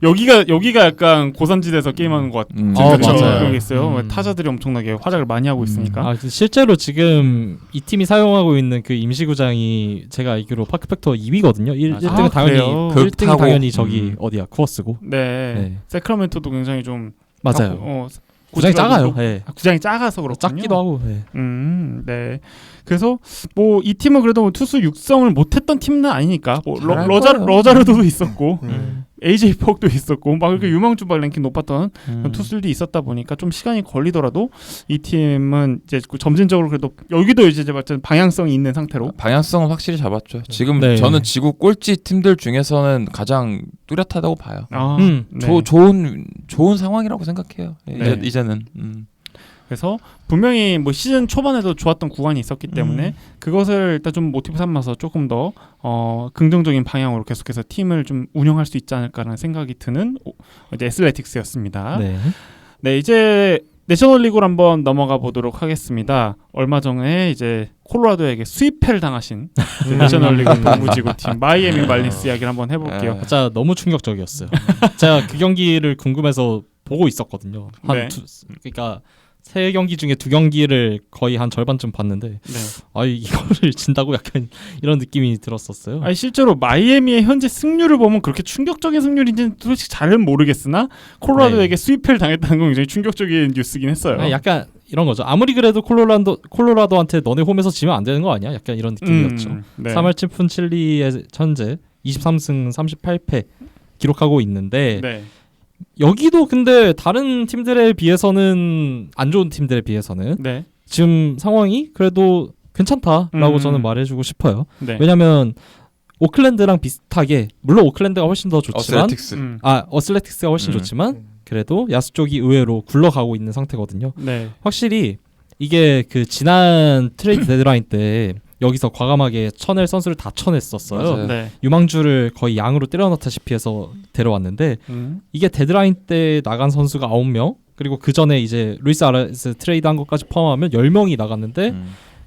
여기가 약간 고산지대에서 게임하는 것 같은 맞아요. 그런 게 있어요. 타자들이 엄청나게 활약을 많이 하고 있으니까. 실제로 지금 이 팀이 사용하고 있는 그 임시구장이 제가 알기로 파크팩터 2위거든요. 1등은 당연히 그래요? 1등이 당연히 저기 어디야 쿠어스고. 네. 세크라멘토도 굉장히 좀 맞아요. 구장이 작아요. 네. 구장이 작아서 그렇군요. 작기도 하고. 네. 네. 그래서 뭐 이 팀은 그래도 투수 육성을 못했던 팀은 아니니까 뭐 러자르도도 있었고 AJ 폭도 있었고 막 이렇게 유망주발 랭킹 높았던 투수들이 있었다 보니까 좀 시간이 걸리더라도 이 팀은 이제 점진적으로 그래도 여기도 이제 방향성이 있는 상태로 방향성은 확실히 잡았죠. 지금 네. 저는 지구 꼴찌 팀들 중에서는 가장 뚜렷하다고 봐요. 네. 좋은 상황이라고 생각해요. 네. 이제는. 그래서 분명히 뭐 시즌 초반에도 좋았던 구간이 있었기 때문에 그것을 일단 좀 모티브 삼아서 조금 더 긍정적인 방향으로 계속해서 팀을 좀 운영할 수 있지 않을까라는 생각이 드는 이제 애슬레틱스였습니다. 네, 이제 내셔널리그로 한번 넘어가 보도록 하겠습니다. 얼마 전에 이제 콜로라도에게 수입패를 당하신 내셔널리그 동부지구팀 마이애미 말린스 이야기를 한번 해볼게요. 진짜 너무 충격적이었어요. 제가 그 경기를 궁금해서 보고 있었거든요. 네. 그러니까 3경기 중에 2경기를 거의 한 절반쯤 봤는데 네. 아 이거를 진다고 약간 이런 느낌이 들었었어요. 아니 실제로 마이애미의 현재 승률을 보면 그렇게 충격적인 승률인지는 솔직히 잘은 모르겠으나 콜로라도에게 스위프를 당했다는 건 굉장히 충격적인 뉴스긴 했어요. 아니, 약간 이런 거죠. 아무리 그래도 콜로라도한테 너네 홈에서 지면 안 되는 거 아니야? 약간 이런 느낌이었죠. 네. 3할 챔프 칠리의 현재 23승 38패 기록하고 있는데 네. 여기도 근데 다른 팀들에 비해서는 안 좋은 팀들에 비해서는 네. 지금 상황이 그래도 괜찮다라고 음. 저는 말해주고 싶어요. 네. 왜냐면 오클랜드랑 비슷하게 물론 오클랜드가 훨씬 더 좋지만 어슬레틱스. 어슬레틱스가 훨씬 좋지만 그래도 야수 쪽이 의외로 굴러가고 있는 상태거든요. 네. 확실히 이게 그 지난 트레이드 데드라인 때 여기서 과감하게 쳐낼 선수를 다 쳐냈었어요. 맞아요. 네. 유망주를 거의 양으로 때려넣다시피 해서 데려왔는데 이게 데드라인 때 나간 선수가 9명 그리고 그 전에 이제 루이스 아레스 트레이드한 것까지 포함하면 10명이 나갔는데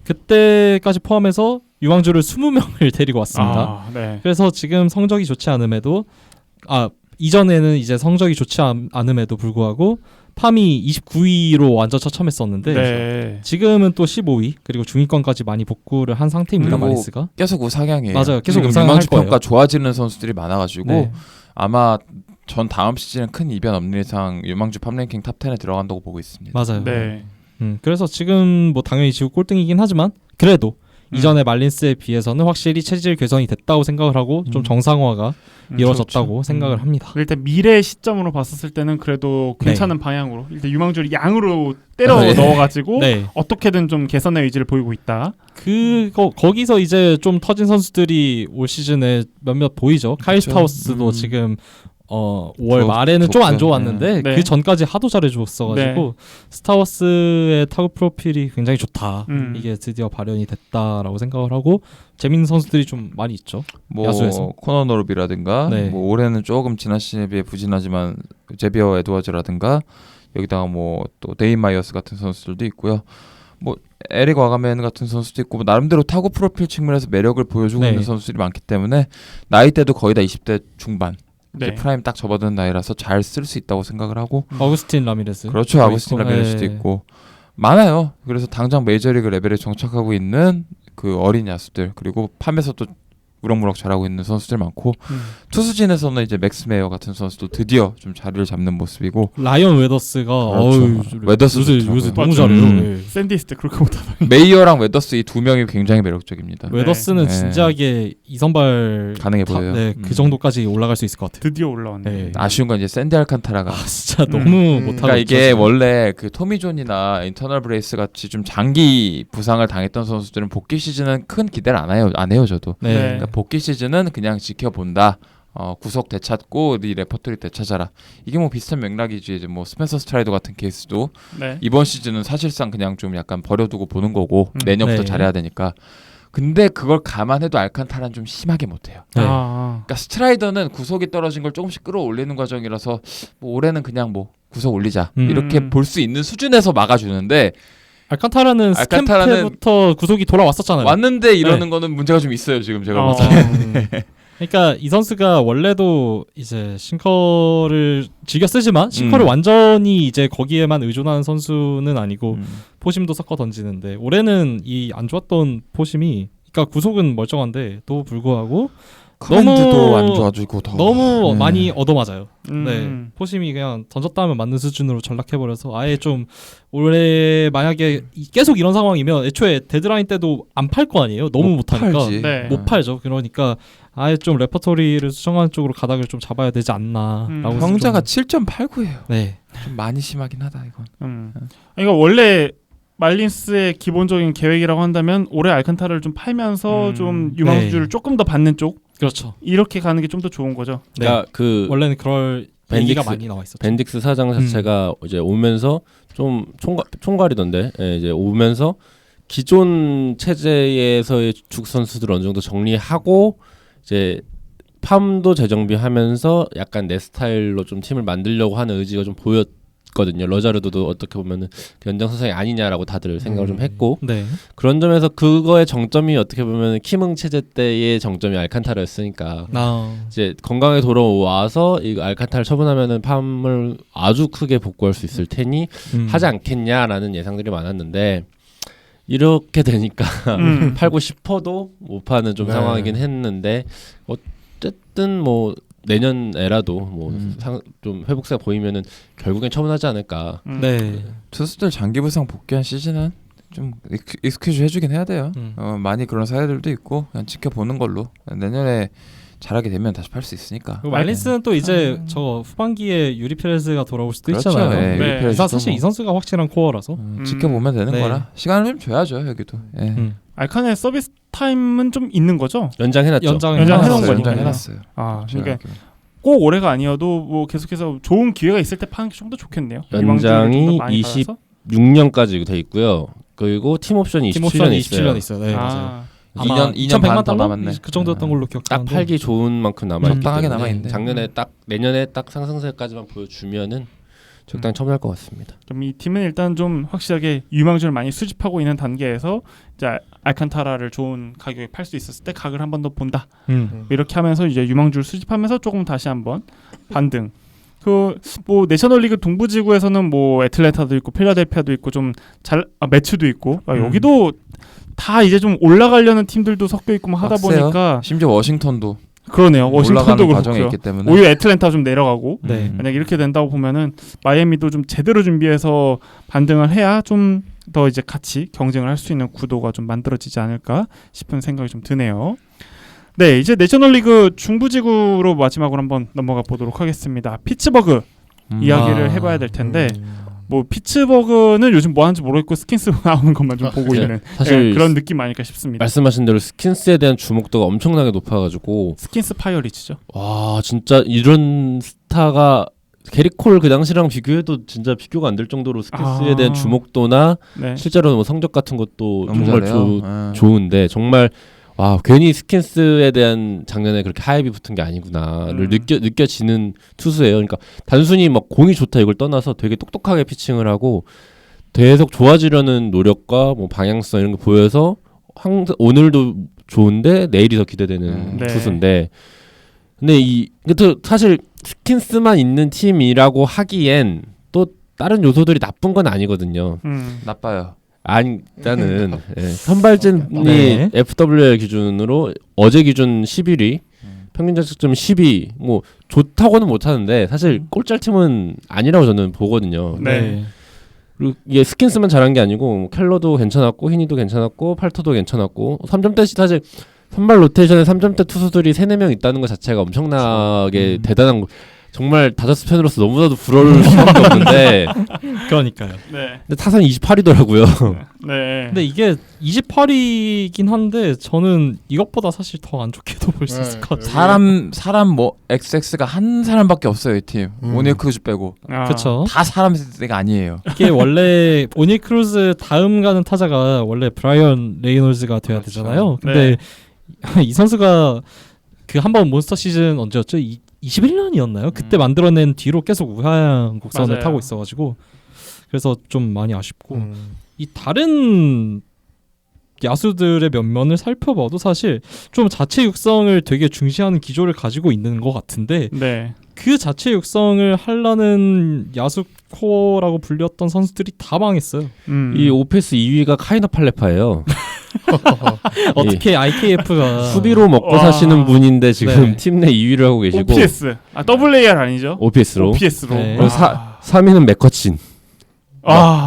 그때까지 포함해서 유망주를 20명을 데리고 왔습니다. 아, 네. 그래서 지금 성적이 좋지 않음에도 이전에는 이제 성적이 좋지 않음에도 불구하고 팜이 29위로 완전 처참했었는데 네. 지금은 또 15위 그리고 중위권까지 많이 복구를 한 상태입니다. 그리고 마리스가 계속 우상향이에요. 맞아요. 계속 지금 우상향할 유망주 평가 거예요. 좋아지는 선수들이 많아가지고 네. 아마 전 다음 시즌은 큰 이변 없는 이상 유망주 팜랭킹 탑 10에 들어간다고 보고 있습니다. 맞아요. 네. 그래서 지금 뭐 당연히 지구 꼴등이긴 하지만 그래도 이전에 말린스에 비해서는 확실히 체질 개선이 됐다고 생각을 하고 좀 정상화가 이루어졌다고 그렇죠. 생각을 합니다. 일단 미래 시점으로 봤었을 때는 그래도 괜찮은 방향으로 일단 유망주를 양으로 때려 네. 넣어가지고 네. 어떻게든 좀 개선의 의지를 보이고 있다. 거기서 이제 좀 터진 선수들이 올 시즌에 몇몇 보이죠. 카일 그쵸. 스타우스도 지금 5월 말에는 좀 안 좋았는데 네. 그 전까지 하도 잘해줬어가지고 네. 스타워스의 타구 프로필이 굉장히 좋다. 이게 드디어 발현이 됐다라고 생각을 하고 재밌는 선수들이 좀 많이 있죠. 뭐 야수에서. 코너 노르비라든가 네. 뭐 올해는 조금 지난 시즌에 비해 부진하지만 제비어 에드워즈라든가 여기다가 뭐 또 데인 마이어스 같은 선수들도 있고요. 뭐 에릭 와가맨 같은 선수도 있고 뭐 나름대로 타구 프로필 측면에서 매력을 보여주고 네. 있는 선수들이 많기 때문에 나이대도 거의 다 20대 중반 네. 이제 프라임 딱 접어드는 나이라서 잘 쓸 수 있다고 생각을 하고 어구스틴 라미레스. 그렇죠. 아구스틴 라미레스도 네. 있고 많아요. 그래서 당장 메이저리그 레벨에 정착하고 있는 그 어린 야수들 그리고 팜에서도 무럭무럭 잘하고 있는 선수들 많고 투수진에서는 이제 맥스 메이어 같은 선수도 드디어 좀 자리를 잡는 모습이고 라이언 웨더스가 그렇죠. 웨더스 요새 좋더라고요. 너무 맞죠. 잘해요. 네. 샌디스 때 그렇게 못하다. 메이어랑 웨더스 이 두 명이 굉장히 매력적입니다. 웨더스는 네. 진지하게 이선발 가능해 보여요. 네, 그 정도까지 올라갈 수 있을 것 같아요. 드디어 올라왔네. 네. 아쉬운 건 이제 샌디 알칸타라가 진짜 너무 못하고 그러니까 이게 있죠, 원래 그 토미존이나 인터널 브레이스 같이 좀 장기 부상을 당했던 선수들은 복귀 시즌은 큰 기대를 안 해요 저도. 네. 네. 그러니까 복귀 시즌은 그냥 지켜본다. 구속 되찾고 네 레퍼토리 되찾아라. 이게 뭐 비슷한 맥락이지. 이제 뭐 스펜서 스트라이더 같은 케이스도 네. 이번 시즌은 사실상 그냥 좀 약간 버려두고 보는 거고 내년부터 네. 잘해야 되니까. 근데 그걸 감안해도 알칸타라는 좀 심하게 못해요. 네. 아. 그러니까 스트라이더는 구속이 떨어진 걸 조금씩 끌어올리는 과정이라서 뭐 올해는 그냥 뭐 구속 올리자 이렇게 볼 수 있는 수준에서 막아주는데 알칸타라는 스캠 때부터 구속이 돌아왔었잖아요. 왔는데 이러는 거는 문제가 좀 있어요 지금 제가 봤을 때. 그러니까 이 선수가 원래도 이제 싱커를 즐겨 쓰지만 싱커를 완전히 이제 거기에만 의존하는 선수는 아니고 포심도 섞어 던지는데 올해는 이 안 좋았던 포심이 그러니까 구속은 멀쩡한데 또 불구하고 커맨드도 안 좋아지고 너무 많이 얻어맞아요. 네, 포심이 그냥 던졌다 하면 맞는 수준으로 전락해버려서 아예 좀 올해 만약에 계속 이런 상황이면 애초에 데드라인 때도 안 팔 거 아니에요. 너무 못하니까 네. 못 팔죠. 그러니까 아예 좀 레퍼토리를 수정하는 쪽으로 가닥을 좀 잡아야 되지 않나라고. 평자가 7.89예요. 네, 좀 많이 심하긴 하다 이건. 그러니까 원래 말린스의 기본적인 계획이라고 한다면 올해 알칸타를 좀 팔면서 좀 유망주를 조금 더 받는 쪽 그렇죠. 이렇게 가는 게 좀 더 좋은 거죠. 그러니까 그 원래는 그럴 얘기가 많이 나와 있었죠. 벤딕스 사장 자체가 이제 오면서 좀 총괄이던데 이제 오면서 기존 체제에서의 주 선수들 어느 정도 정리하고 이제 팜도 재정비하면서 약간 내 스타일로 좀 팀을 만들려고 하는 의지가 좀 보였고 있거든요. 러자르도도 어떻게 보면은 연장선상이 아니냐라고 다들 생각을 좀 했고 네. 그런 점에서 그거의 정점이 어떻게 보면 키뭉 체제 때의 정점이 알칸타라였으니까 이제 건강하게 돌아와서 이 알칸타를 처분하면은 팜을 아주 크게 복구할 수 있을 테니 하지 않겠냐라는 예상들이 많았는데 이렇게 되니까 팔고 싶어도 못 파는 좀 네. 상황이긴 했는데 어쨌든 뭐 내년에라도 뭐 좀 회복세가 보이면은 결국엔 처분하지 않을까. 네. 투수들 장기 부상 복귀한 시즌은 좀 익스큐즈 해주긴 해야 돼요. 많이 그런 사례들도 있고 그냥 지켜보는 걸로 내년에 잘하게 되면 다시 팔 수 있으니까. 말린스는 또 이제 저 후반기에 유리 페레즈가 돌아올 수도 그렇죠. 있잖아요. 네, 네. 유리 사실 이 선수가 확실한 코어라서. 지켜보면 되는 네. 거라 시간을 좀 줘야죠 여기도. 예. 알칸의 서비스 타임은 좀 있는 거죠? 연장해놨죠. 연장해놓은 거니까요. 연장해놨어요. 아, 그러니까 꼭 올해가 아니어도 뭐 계속해서 좋은 기회가 있을 때 파는 게 좀 더 좋겠네요. 연장이 26 6년까지 돼 있고요. 그리고 팀 옵션이 27년 있어요. 27년 있어요. 네, 맞아요. 아, 2년 반 더 달러? 남았네. 그 정도였던 걸로 딱 기억하는데. 팔기 좋은 만큼 남아있기 적당하게 때문에 남아있네. 작년에 딱 내년에 딱 상승세까지만 보여주면은 적당히 처분할 것 같습니다. 그럼 이 팀은 일단 좀 확실하게 유망주를 많이 수집하고 있는 단계에서 이제 알칸타라를 좋은 가격에 팔 수 있었을 때 각을 한 번 더 본다. 이렇게 하면서 이제 유망주를 수집하면서 조금 다시 한번 반등. 그 뭐 내셔널리그 동부지구에서는 뭐 애틀랜타도 있고 필라델피아도 있고 좀 매츠도 있고 여기도 다 이제 좀 올라가려는 팀들도 섞여 있고 뭐 하다 빡세요. 보니까 심지어 워싱턴도 그러네요. 워싱턴도 올라가는 과정에 그렇고요. 있기 때문에 오히려 애틀랜타 좀 내려가고 네. 만약 이렇게 된다고 보면은 마이애미도 좀 제대로 준비해서 반등을 해야 좀 더 이제 같이 경쟁을 할 수 있는 구도가 좀 만들어지지 않을까 싶은 생각이 좀 드네요. 네, 이제 내셔널리그 중부지구로 마지막으로 한번 넘어가 보도록 하겠습니다. 피츠버그 이야기를 해봐야 될 텐데 뭐 피츠버그는 요즘 뭐 하는지 모르겠고 스킨스 나오는 것만 좀 보고 있는 사실 그런 느낌 아닐까 싶습니다. 말씀하신 대로 스킨스에 대한 주목도가 엄청나게 높아가지고 스킨스 파이어리치죠. 와 진짜 이런 스타가 게리콜 그 당시랑 비교해도 진짜 비교가 안 될 정도로 스킨스에 대한 주목도나 네. 실제로 뭐 성적 같은 것도 너무 정말 잘해요. 좋은데 정말 와 괜히 스킨스에 대한 작년에 그렇게 하이브 붙은 게 아니구나를 느껴지는 투수예요. 그러니까 단순히 막 공이 좋다 이걸 떠나서 되게 똑똑하게 피칭을 하고 계속 좋아지려는 노력과 뭐 방향성 이런 거 보여서 항상 오늘도 좋은데 내일이 더 기대되는 네. 투수인데 근데 또 사실 스킨스만 있는 팀이라고 하기엔 또 다른 요소들이 나쁜 건 아니거든요. 나빠요. 일단은 선발진이 네. FWL 기준으로 어제 기준 11위, 평균 자책점 12. 뭐 좋다고는 못하는데 사실 꼴찌할 팀은 아니라고 저는 보거든요. 네. 그리고 이게 스킨스만 잘한 게 아니고 뭐 켈러도 괜찮았고 히니도 괜찮았고 팔터도 괜찮았고 3점대 사실 선발 로테이션에 3점대 투수들이 3-4명 있다는 것 자체가 엄청나게 대단한 거. 정말 다저스 팬으로서 너무나도 부러울 수밖에 없는데 그러니까요. 네. 근데 타선이 28위더라고요. 네. 근데 이게 28위긴 한데 저는 이것보다 사실 더 안 좋게도 볼 수 있을 것 같아요. 사람 뭐 XX가 한 사람밖에 없어요 이 팀. 오닐 크루즈 빼고 그렇죠. 다 사람들이 아니에요. 이게 원래 오닐 크루즈 다음 가는 타자가 원래 브라이언 레이놀즈가 돼야 그렇죠. 되잖아요. 근데 이 선수가 그 한 번 몬스터 시즌 언제였죠? 21년이었나요? 그때 만들어낸 뒤로 계속 우하향 곡선을 맞아요. 타고 있어가지고 그래서 좀 많이 아쉽고 이 다른 야수들의 면면을 살펴봐도 사실 좀 자체 육성을 되게 중시하는 기조를 가지고 있는 것 같은데 네. 그 자체 육성을 하려는 야수 코어라고 불렸던 선수들이 다 망했어요. 이 OPS 2위가 카이너 팔레파예요. 어떻게 IKF가 수비로 먹고 와. 사시는 분인데 지금 네. 팀 내 2위를 하고 계시고 OPS. WAR 아니죠? OPS로 OPS로. 네. 그리고 3위는 맥커친.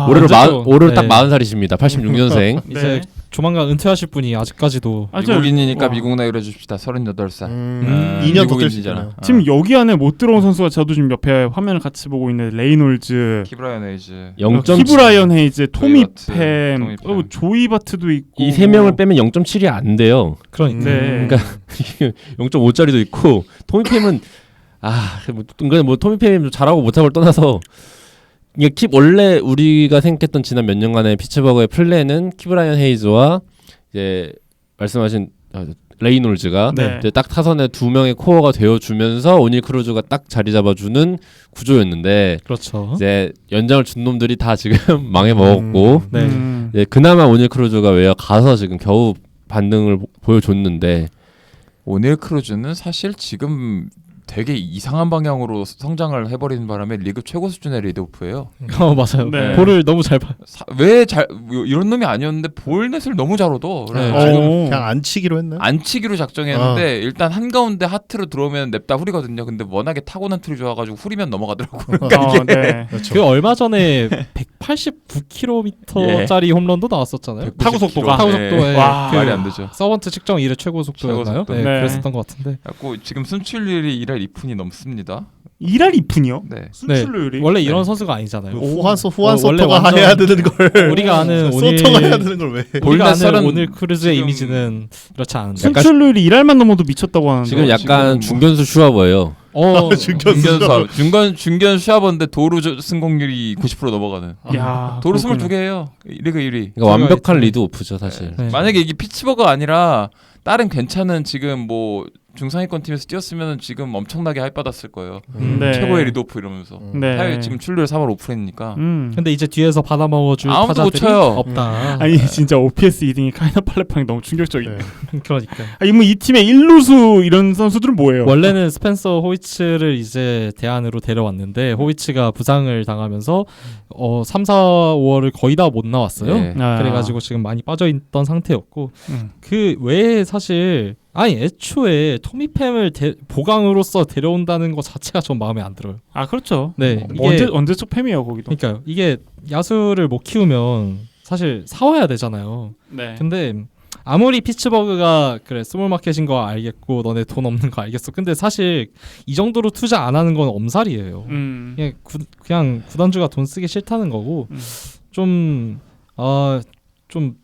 올해를 완전 올해로 딱 네. 40살이십니다. 86년생. 이제 네. 조만간 은퇴하실 분이 아직까지도 미국인이니까 와. 미국 나이로 해줍시다. 38살. 2년 더 뛸 수 미국인이잖아. 있잖아요. 지금 여기 안에 못 들어온 선수가 저도 지금 옆에 화면을 같이 보고 있는 레이놀즈, 키브라이언 에이즈. 0.7. 키브라이언 헤이즈, 토미 바트, 팸, 토미 팸. 그리고 조이 바트도 있고 이 세 명을 빼면 0.7이 안 돼요. 그러니까 네. 그러니까 0.5짜리도 있고 토미팸은 뭐 토미팸이 잘하고 못하고를 떠나서 이게 원래 우리가 생각했던 지난 몇 년간의 피츠버그의 플랜은 키브라이언 헤이즈와 이제 말씀하신 레이놀즈가 네. 이제 딱 타선에 2명의 코어가 되어주면서 오닐 크루즈가 딱 자리 잡아주는 구조였는데 그렇죠. 이제 연장을 준 놈들이 다 지금 망해 먹었고 네. 이제 그나마 오닐 크루즈가 외야 가서 지금 겨우 반등을 보여줬는데 오닐 크루즈는 사실 지금 되게 이상한 방향으로 성장을 해버리는 바람에 리그 최고 수준의 리드오프예요. 맞아요. 네. 볼을 너무 잘 봐. 왜 잘 이런 놈이 아니었는데 볼넷을 너무 잘 얻어. 그래서 네. 지금 그냥 안 치기로 했나요? 안 치기로 작정했는데 일단 한가운데 하트로 들어오면 냅다 후리거든요. 근데 워낙에 타고난 틀이 좋아가지고 후리면 넘어가더라고요. 그러니까 네. 그렇죠. 그 얼마 전에 189km짜리 홈런도 나왔었잖아요. 타구 속도가. 타구 네. 속도에 와. 그 말이 안 되죠. 서번트 측정 1회 최고 속도였나요? 최고 속도. 네, 네. 그랬었던 것 같은데. 그래갖고 지금 순출률이 1할 2푼이 넘습니다. 1할 2푼이요? 네. 순출률이. 원래 이런 선수가 아니잖아요. 후한 원래 소토가 완전 해야 되는 걸 우리가 아는 소토가 해야 되는 걸 왜? 우리가 아는 볼넷살은 오늘 크루즈의 지금 이미지는 그렇지 않은데. 순출률이 1할만 넘어도 미쳤다고 하는데. 지금 약간 지금 중견수 슈아버예요. 중견 슈아버인데 도루 승공률이 90% 넘어가는. 야, 도루 그렇군요. 22개예요. 리그 1위. 그러니까 완벽한 있죠. 리드 오프죠 사실. 네. 만약에 이게 피츠버가 아니라 다른 괜찮은 지금 뭐 중상위권 팀에서 뛰었으면 지금 엄청나게 하이 받았을 거예요. 네. 최고의 리드오프 이러면서. 네. 지금 출루율 3할 5푼이니까. 근데 이제 뒤에서 받아 먹어줄 아무도 못 타자들이 쳐요. 없다. 아니 진짜 OPS 2등이 카이너 팔레팡이 너무 충격적이네. 네. 그러니까 아니 뭐이 팀의 1루수 이런 선수들은 뭐예요? 원래는 스펜서 호이츠를 이제 대안으로 데려왔는데 호이츠가 부상을 당하면서 3, 4, 5월을 거의 다 못 나왔어요. 네. 아. 그래가지고 지금 많이 빠져있던 상태였고 음. 그 외에 사실 애초에 토미팸을 보강으로서 데려온다는 것 자체가 전 마음에 안 들어요. 아 그렇죠. 네, 뭐 이게- 언제적 팸이에요 거기도. 그러니까요. 이게 야수를 못 키우면 사실 사와야 되잖아요. 네. 근데 아무리 피츠버그가 그래 스몰마켓인 거 알겠고 너네 돈 없는 거 알겠어. 근데 사실 이 정도로 투자 안 하는 건 엄살이에요. 그냥 구단주가 돈 쓰기 싫다는 거고 좀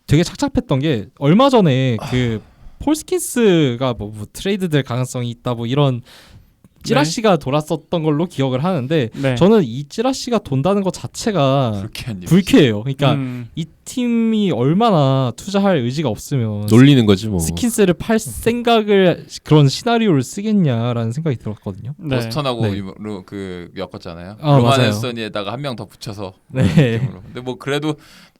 되게 착잡했던 게 얼마 전에 그 폴스킨스가 뭐 트레이드될 가능성이 있다 뭐 이런 찌라시가 돌았었던 걸로 기억을 하는데 네. 저는 이 찌라시가 돈다는 것 자체가 불쾌한 일. 불쾌해요. 그러니까 음. 이 팀이 얼마나 투자할 의지가 없으면 놀리는 거지 뭐. 스킨스를 팔 생각을 그런 시나리오를 쓰겠냐라는 생각이 들었거든요. 네. 버스턴하고 네. 그 엮었잖아요. 아, 로만 맞아요. 앤서니에다가 한 명 더 붙여서. 네. 느낌으로. 근데 뭐 그래도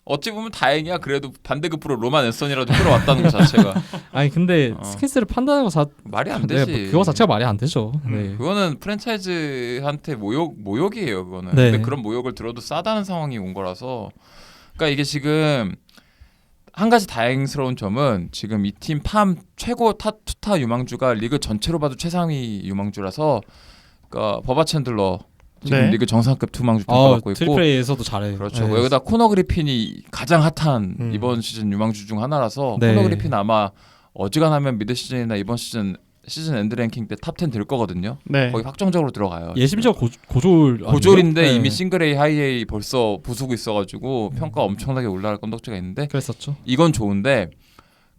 어찌 보면 다행이야. 그래도 반대급부로 로만 앤서니라도 끌어왔다는 것 자체가 아니 근데 스킨스를 판다는 거 말이 안 네, 되지. 그거 자체가 말이 안 되죠. 네. 그거는 프랜차이즈한테 모욕이에요. 그거는. 네. 근데 그런 모욕을 들어도 싸다는 상황이 온 거라서. 그러니까 이게 지금 한 가지 다행스러운 점은 지금 이 팀 팜 최고 투타 유망주가 리그 전체로 봐도 최상위 유망주라서 그러니까 버바 챈들러 지금 네. 리그 정상급 투망주 등받고 있고 트리플 A에서도 잘해요. 그렇죠. 네. 여기다 코너 그리핀이 가장 핫한 이번 시즌 유망주 중 하나라서 네. 코너 그리핀 아마 어지간하면 미드 시즌이나 이번 시즌 엔드 랭킹 때 탑 10 될 거거든요. 네. 거의 확정적으로 들어가요. 예 심지어 고졸 고졸인데 아니에요? 이미 네. 싱글 A, 하이 A 벌써 부수고 있어가지고 평가 엄청나게 올라갈 건덕지가 있는데 그랬었죠. 이건 좋은데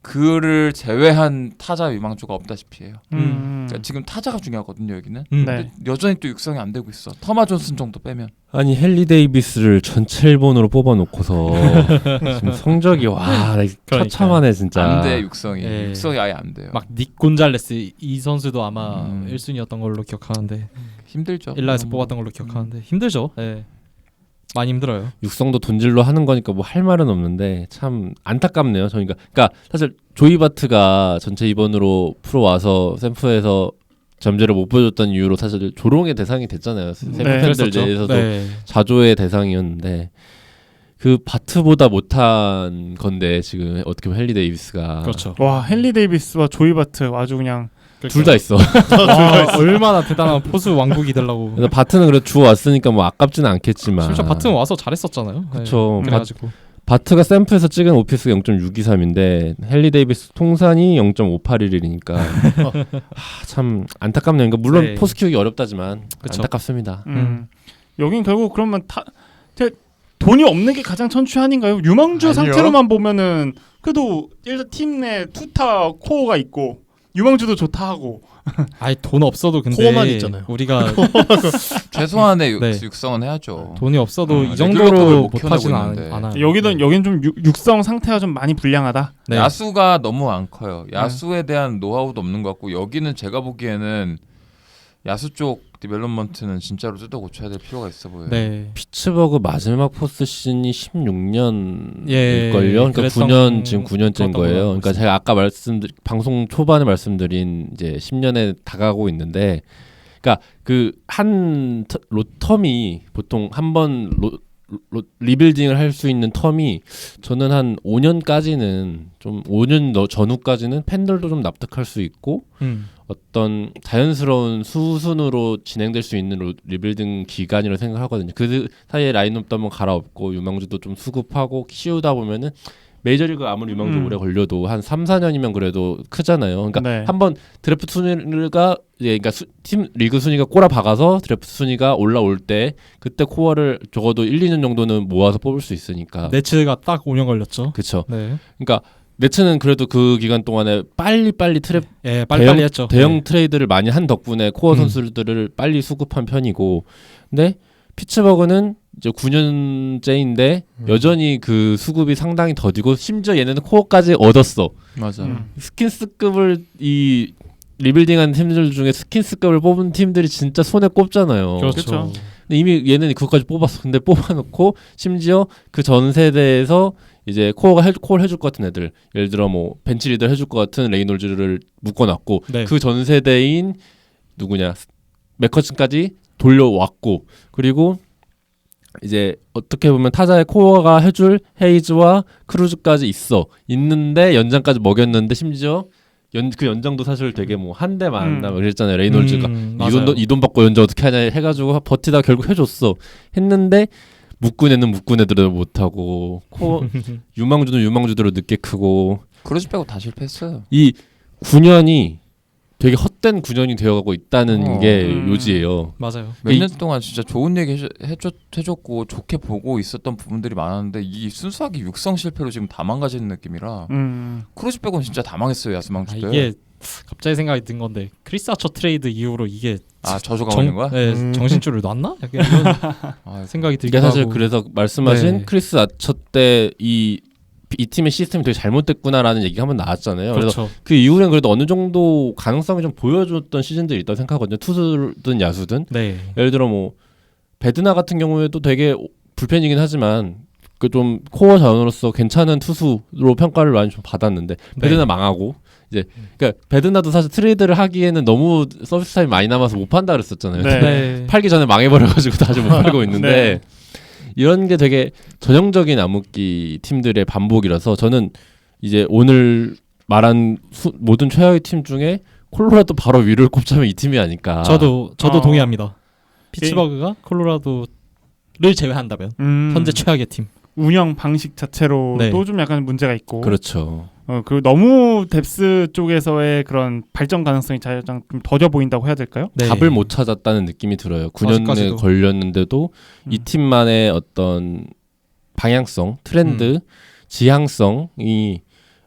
그를 제외한 타자 유망주가 없다시피 해요. 그러니까 지금 타자가 중요하거든요 여기는. 네. 근데 여전히 또 육성이 안 되고 있어. 터마 존슨 정도 빼면. 아니 헨리 데이비스를 전체 일본으로 뽑아놓고서 지금 성적이 와 처참하네 진짜. 안 돼 육성이. 예. 육성이 아예 안 돼요. 막 닉 곤잘레스 이 선수도 아마 음. 1순위였던 걸로 기억하는데 힘들죠. 일라에서 뽑았던 걸로 기억하는데 힘들죠. 네. 많이 힘들어요. 육성도 돈질로 하는 거니까 뭐 할 말은 없는데 참 안타깝네요. 저희가 그러니까 사실 조이 바트가 전체 2번으로 프로 와서 샘프에서 점재를 못 보여줬던 이유로 사실 조롱의 대상이 됐잖아요. 샘프 팬들 그랬었죠. 내에서도 네. 자조의 대상이었는데 그 바트보다 못한 건데 지금 어떻게 보면 헨리 데이비스가 그렇죠. 와 헨리 데이비스와 조이 바트 아주 그냥 둘 다 있어. 와, 얼마나 대단한 포수 왕국이 되려고. 그래서 바트는 그래도 주워 왔으니까 뭐 아깝지는 않겠지만. 심지어 바트는 와서 잘했었잖아요. 그쵸. 네. 그래가지고 바트가 샘프에서 찍은 오피스가 0.623인데 헨리 데이비스 통산이 0.581이니까 참 안타깝네요. 그러니까 물론 네. 포수 키우기 어렵다지만 그쵸. 안타깝습니다. 여긴 결국 그러면 돈이 없는 게 가장 천추 아닌가요? 유망주 아니요. 상태로만 보면은 그래도 일단 팀 내 투타 코어가 있고 유망주도 좋다 하고. 아니 돈 없어도 근데 코어만 있잖아요. 우리가 최소한의 네. 육성은 해야죠. 돈이 없어도 이 레귤러 정도로 급을 못 못하진 키워내고 있는데. 않아요. 여기는 좀 육성 상태가 좀 많이 불량하다. 네. 야수가 너무 안 커요. 야수에 대한 노하우도 없는 것 같고 여기는 제가 보기에는 야수 쪽 디벨롭먼트는 진짜로 뜯어 고쳐야 될 필요가 있어 보여요. 네. 피츠버그 마지막 포스트 시즌이 16년일걸요. 예, 그러니까 그랬던 9년 지금 9년째인 그랬던 거예요. 걸로 그러니까 제가 아까 방송 초반에 말씀드린 이제 10년에 다가가고 있는데, 그러니까 그 한 텀이 보통 한 번 리빌딩을 할 수 있는 텀이 저는 한 5년까지는 좀 5년 전후까지는 팬들도 좀 납득할 수 있고 어떤 자연스러운 수순으로 진행될 수 있는 리빌딩 기간이라고 생각하거든요. 그 사이에 라인업도 한번 갈아엎고 유망주도 좀 수급하고 키우다 보면은 메이저리그 아무리 유망주 오래 걸려도 한 3, 4년이면 그래도 크잖아요. 그러니까 네. 한번 드래프트 순위가 그러니까 팀 리그 순위가 꼬라 박아서 드래프트 순위가 올라올 때 그때 코어를 적어도 1, 2년 정도는 모아서 뽑을 수 있으니까. 네츠가 딱 5년 걸렸죠. 그렇죠. 네. 그러니까 네츠는 그래도 그 기간 동안에 빨리빨리 예, 빨리빨리 했죠. 대형 네. 트레이드를 많이 한 덕분에 코어 선수들을 빨리 수급한 편이고, 근데 피츠버그는 이제 9년째인데 여전히 그 수급이 상당히 더디고 심지어 얘네는 코어까지 얻었어. 맞아. 스킨스급을 이 리빌딩한 팀들 중에 스킨스급을 뽑은 팀들이 진짜 손에 꼽잖아요. 그렇죠. 근데 이미 얘는 그것까지 뽑았어. 근데 뽑아놓고 심지어 그 전 세대에서 이제 코어를 해줄 것 같은 애들, 예를 들어 뭐 벤치 리더 해줄 것 같은 레이놀즈를 묶어놨고 네. 그 전 세대인 누구냐 맥커슨까지 돌려왔고, 그리고 이제 어떻게 보면 타자의 코어가 해줄 헤이즈와 크루즈까지 있는데 연장까지 먹였는데 심지어 그 연장도 사실 되게 뭐 한 대 맞나 그랬잖아요. 레이놀즈가 이 돈 받고 연장 어떻게 하냐 해가지고 버티다 결국 해줬어. 했는데 묶은 애들은 못하고 유망주는 유망주대로 늦게 크고 크루즈 빼고 다 실패했어요. 이 9년이 되게 헛된 9년이 되어가고 있다는 게 요지예요. 맞아요. 몇 년 동안 진짜 좋은 얘기 해줬고 좋게 보고 있었던 부분들이 많았는데 이 순수하게 육성 실패로 지금 다 망가지는 느낌이라 크루즈 빼고는 진짜 다 망했어요. 야수망주 때. 이게 갑자기 생각이 든 건데 크리스 아처 트레이드 이후로 이게 저주가 오는 거야? 네, 정신줄을 놨나? 약간 이런 생각이 들기도 이게 사실 하고. 그래서 말씀하신 네. 크리스 아처 때 이 팀의 시스템이 되게 잘못됐구나라는 얘기가 한번 나왔잖아요. 그래서 그렇죠. 그 이후엔 그래도 어느 정도 가능성이 좀 보여줬던 시즌들이 있다고 생각하거든요. 투수든 야수든. 네. 예를 들어 뭐 베드나 같은 경우에도 되게 불펜이긴 하지만 그 좀 코어 자원으로서 괜찮은 투수로 평가를 많이 좀 받았는데 베드나 망하고 이제 그러니까 베드나도 사실 트레이드를 하기에는 너무 서비스 타임 많이 남아서 못 판다 그랬었잖아요. 네. 팔기 전에 망해버려가지고 다시 못 팔고 있는데 이런 게 되게 전형적인 암흑기 팀들의 반복이라서 저는 이제 오늘 말한 모든 최하위 팀 중에 콜로라도 바로 위를 꼽자면 이 팀이 아닐까. 저도 동의합니다. 피츠버그가 콜로라도를 제외한다면 현재 최악의 팀. 운영 방식 자체로도 네. 좀 약간 문제가 있고. 그렇죠. 그 너무 뎁스 쪽에서의 그런 발전 가능성이 좀 더뎌 보인다고 해야 될까요? 네. 답을 못 찾았다는 느낌이 들어요. 9년에 아직까지도. 걸렸는데도 이 팀만의 어떤 방향성, 트렌드, 지향성이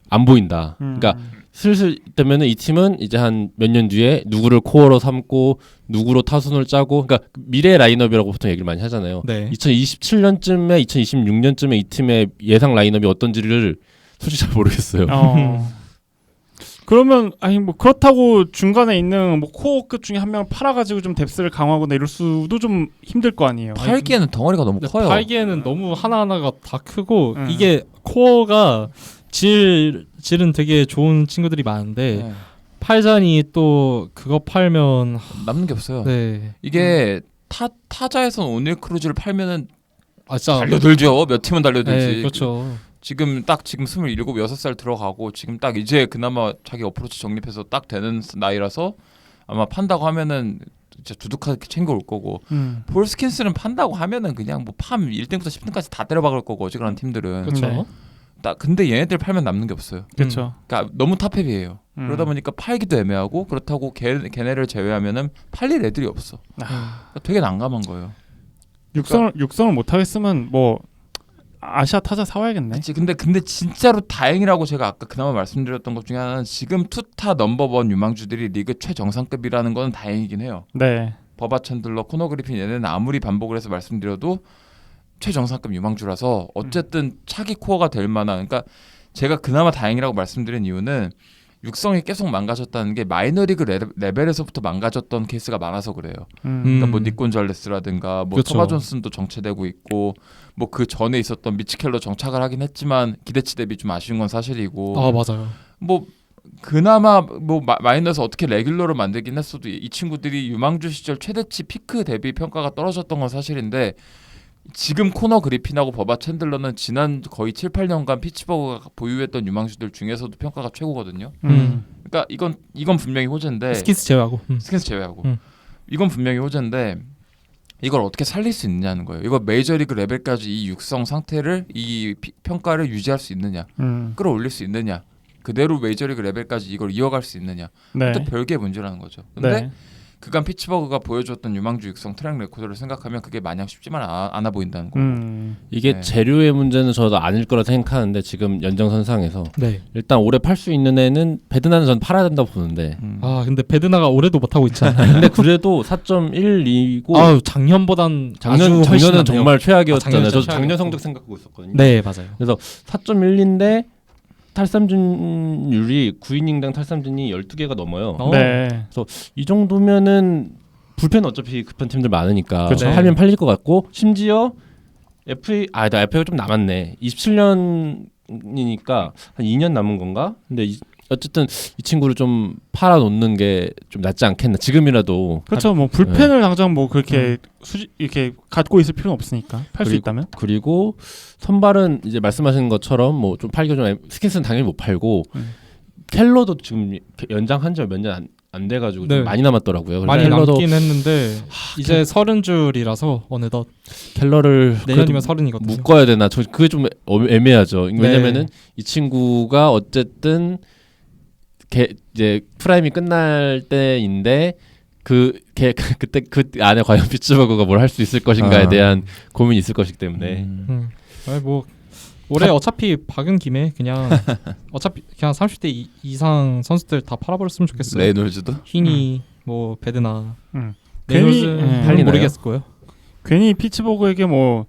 안 보인다. 그러니까 슬슬 되면은 이 팀은 이제 한 몇 년 뒤에 누구를 코어로 삼고 누구로 타순을 짜고, 그러니까 미래 라인업이라고 보통 얘기를 많이 하잖아요. 네. 2027년쯤에 2026년쯤에 이 팀의 예상 라인업이 어떤지를 솔직히 잘 모르겠어요. 그러면 뭐 그렇다고 중간에 있는 뭐 코어급 중에 한 명을 팔아가지고 좀 뎁스를 강화하거나 이럴 수도 좀 힘들 거 아니에요. 팔기에는 덩어리가 너무 커요. 팔기에는 너무 하나하나가 다 크고 이게 코어가 질은 되게 좋은 친구들이 많은데 네. 팔자니 또 그거 팔면 남는 게 없어요. 네. 이게 타자에선 오닐 크루즈를 팔면은 진짜 달려들죠. 몇 팀은 달려들지. 네, 그렇죠. 지금 27, 6살 들어가고 지금 딱 이제 그나마 자기 어프로치 정립해서 딱 되는 나이라서 아마 판다고 하면은 진짜 두둑하게 챙겨올 거고 폴 스킨스는 판다고 하면은 그냥 뭐 팜 1등부터 10등까지 다 때려박을 거고 어지간한 팀들은. 그렇죠. 근데 얘네들 팔면 남는 게 없어요. 그렇죠. 그러니까 너무 탑헤비예요. 그러다 보니까 팔기도 애매하고 그렇다고 걔네를 제외하면은 팔릴 애들이 없어. 그러니까 되게 난감한 거예요. 육성을 못 하겠으면 뭐 아시아 타자 사와야겠네. 그치. 근데 진짜로 다행이라고 제가 아까 그나마 말씀드렸던 것 중에 하나는 지금 투타 넘버원 유망주들이 리그 최정상급이라는 건 다행이긴 해요. 네. 버바 챈들러, 코너 그리핀 얘네는 아무리 반복을 해서 말씀드려도 최정상급 유망주라서 어쨌든 차기 코어가 될 만한. 그러니까 제가 그나마 다행이라고 말씀드린 이유는 육성이 계속 망가졌다는 게 마이너리그 레벨에서부터 망가졌던 케이스가 많아서 그래요. 그러니까 뭐 닉 곤잘레스라든가 뭐 그렇죠. 토마 존슨도 정체되고 있고 뭐 그 전에 있었던 미치 켈러 정착을 하긴 했지만 기대치 대비 좀 아쉬운 건 사실이고. 아 맞아요. 뭐 그나마 뭐 마이너스 어떻게 레귤러로 만들긴 했어도 이 친구들이 유망주 시절 최대치 피크 대비 평가가 떨어졌던 건 사실인데 지금 코너 그리핀하고 버바 챈들러는 지난 거의 7, 8년간 피츠버그가 보유했던 유망주들 중에서도 평가가 최고거든요. 그러니까 이건 분명히 호재인데 스킨스 제외하고. 스킨스 제외하고 이건 분명히 호재인데 이걸 어떻게 살릴 수 있느냐는 거예요. 이거 메이저리그 레벨까지 이 육성 상태를 이 평가를 유지할 수 있느냐, 끌어올릴 수 있느냐, 그대로 메이저리그 레벨까지 이걸 이어갈 수 있느냐, 네. 또 별개의 문제라는 거죠. 근데 네. 그간 피츠버그가 보여줬던 유망주 육성 트랙 레코드를 생각하면 그게 마냥 쉽지만 않아 보인다는 거고. 이게 네. 재료의 문제는 저도 아닐 거라 생각하는데 지금 연장선상에서 네. 일단 올해 팔 수 있는 애는 베드나는 전 팔아야 된다고 보는데 아 근데 베드나가 올해도 못 하고 있잖아요. 근데 그래도 4.12고 아 작년보단 아주 훨씬 작년은 낫네요. 정말 최악이었잖아요. 작년은 저 최악이었고. 작년 성적 생각하고 있었거든요. 네 맞아요. 그래서 4.12인데 탈삼진율이 9이닝당 탈삼진이 12개가 넘어요. 네. 이 정도면은 불펜 어차피 급한 팀들 많으니까 그쵸. 팔면 팔릴 것 같고 심지어 FA가 좀 남았네. 27년이니까 한 2년 남은 건가? 근데 어쨌든 이 친구를 좀 팔아 놓는 게 좀 낫지 않겠나. 지금이라도. 그렇죠. 뭐 불펜을 당장 뭐 그렇게 이렇게 갖고 있을 필요는 없으니까 팔 수 있다면. 그리고 선발은 이제 말씀하신 것처럼 뭐 좀 팔기 좀 스킨스는 당연히 못 팔고 켈러도 지금 연장한 지 몇 년 안 돼가지고 네. 좀 많이 남았더라고요. 많이 켈러도 남긴 했는데 이제 30줄이라서 어느덧 켈러를 내년이면 30이거든요. 묶어야 되나? 그게 좀 애매하죠. 네. 왜냐면은 이 친구가 어쨌든 이제 프라임이 끝날 때인데 그때 그 안에 과연 피츠버그가 뭘 할 수 있을 것인가에 대한 고민이 있을 것이기 때문에 아니 뭐 올해 어차피 박은 김에 그냥 어차피 그냥 30대 이상 선수들 다 팔아버렸으면 좋겠어요. 레이놀즈도 히니 뭐 베드나 괜히 레이놀즈는 모르겠고요. 괜히 피츠버그에게 뭐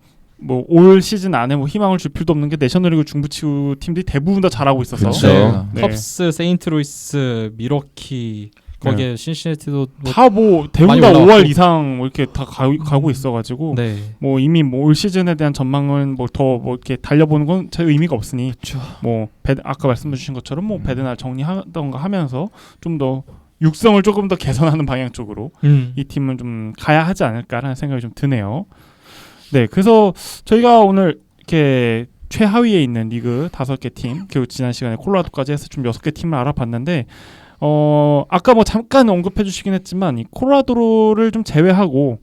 올 시즌 안에 뭐 희망을 줄 필요도 없는 게 내셔널리그 중부치구 팀들이 대부분 다 잘하고 있어서. 그렇죠. 네. 컵스, 세인트루이스, 미러키 거기에 신시내티도 다 뭐 대부분 많이 다 올라왔고. 5월 이상 뭐 이렇게 다 가고 있어가지고 네. 뭐 이미 뭐 올 시즌에 대한 전망은 뭐 더 뭐 이렇게 달려보는 건 제 의미가 없으니 뭐 아까 말씀해주신 것처럼 뭐 베드날 정리하던가 하면서 좀 더 육성을 조금 더 개선하는 방향 쪽으로 이 팀은 좀 가야 하지 않을까라는 생각이 좀 드네요. 네, 그래서 저희가 오늘 이렇게 최하위에 있는 리그 5개 팀 그리고 지난 시간에 콜로라도까지 해서 좀 6개 팀을 알아봤는데 아까 뭐 잠깐 언급해 주시긴 했지만 이 콜로라도를 좀 제외하고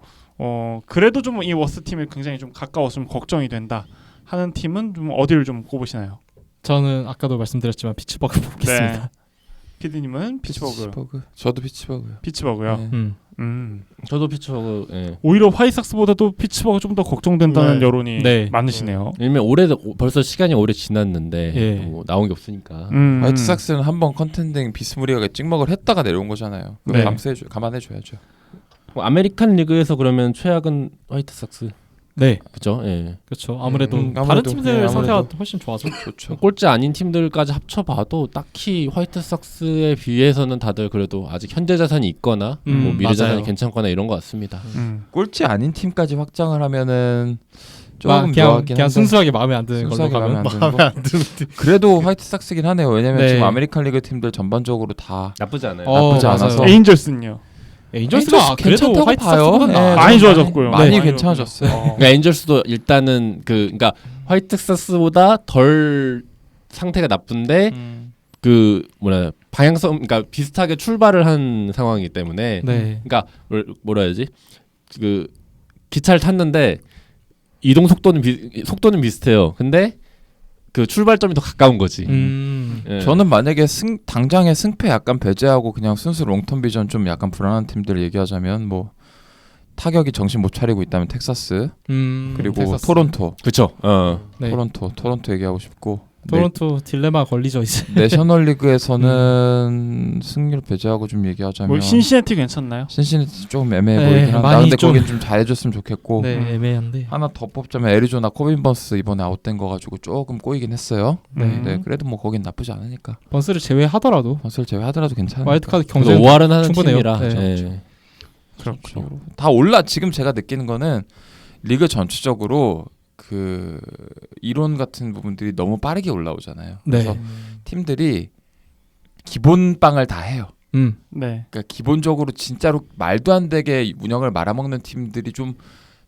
그래도 좀 이 워스 팀에 굉장히 좀 가까웠으면 걱정이 된다 하는 팀은 좀 어디를 좀 꼽으시나요? 저는 아까도 말씀드렸지만 피츠버그 뽑겠습니다. 네. PD님은 피츠버그. 저도 피츠버그요. 피츠버그요. 네. 저도 피츠버그. 예. 오히려 화이삭스보다도 피츠버그가 좀 더 걱정된다는 네. 여론이 네. 많으시네요. 왜냐면 벌써 시간이 오래 지났는데 예. 뭐 나온 게 없으니까. 화이트삭스는 한번 컨텐딩 비스무리하게 찍먹을 했다가 내려온 거잖아요. 네. 감안해줘야죠. 뭐 아메리칸 리그에서 그러면 최악은 화이트삭스. 네, 그죠? 예. 그렇죠. 아무래도 다른 아무래도, 팀들 네, 상태가 아무래도. 훨씬 좋아서 좋죠. 꼴찌 아닌 팀들까지 합쳐봐도 딱히 화이트삭스에 비해서는 다들 그래도 아직 현재 자산이 있거나 뭐 미래 자산이 맞아요. 괜찮거나 이런 것 같습니다. 꼴찌 아닌 팀까지 확장을 하면은 조금 그냥 묘하긴 한데 순수하게 마음에 안 드는 걸로 순수하게 마음에 가면 안 드는 거. 그래도 화이트삭스긴 하네요. 왜냐면 네. 지금 아메리칸 리그 팀들 전반적으로 다 나쁘지 않아요. 나쁘지 맞아요. 않아서. 에인절스는요. 에인절스가 그래도 괜찮다고 봐요. 화이트삭스보다 네, 많이 좋아졌고요. 많이 네. 괜찮아졌어요. 그러니까 엔젤스도 일단은 그러니까 화이트삭스보다 덜 상태가 나쁜데 그 방향성 그러니까 비슷하게 출발을 한 상황이기 때문에 네. 그러니까 뭐라 해야지 그 기차를 탔는데 이동 속도는 비슷해요. 근데 그 출발점이 더 가까운 거지. 예. 저는 만약에 당장의 승패 약간 배제하고 그냥 순수 롱텀 비전 좀 약간 불안한 팀들 얘기하자면 뭐 타격이 정신 못 차리고 있다면 텍사스 그리고 텍사스. 토론토. 그쵸. 네. 토론토 얘기하고 싶고. 토론토 딜레마 걸리죠 이제. 내셔널리그에서는 승률 배제하고 좀 얘기하자면 뭐 신시내티 괜찮나요? 신시내티 좀 애매해 네, 보이긴 한데 많이 근데 좀- 거긴 좀 잘해줬으면 좋겠고. 네, 애매한데. 하나 더 뽑자면 애리조나 코빈 번스 이번에 아웃된 거 가지고 조금 꼬이긴 했어요. 네. 네, 그래도 뭐 거긴 나쁘지 않으니까. 번스를 제외하더라도 번스를 제외하더라도 괜찮아. 와일드카드 그래서 경쟁 5할은 하는 충분해요. 팀이라. 네. 네. 그렇죠. 다 올라 지금 제가 느끼는 거는 리그 전체적으로 그 이론 같은 부분들이 너무 빠르게 올라오잖아요. 네. 그래서 팀들이 기본 빵을 다 해요. 네. 그러니까 기본적으로 진짜로 말도 안 되게 운영을 말아먹는 팀들이 좀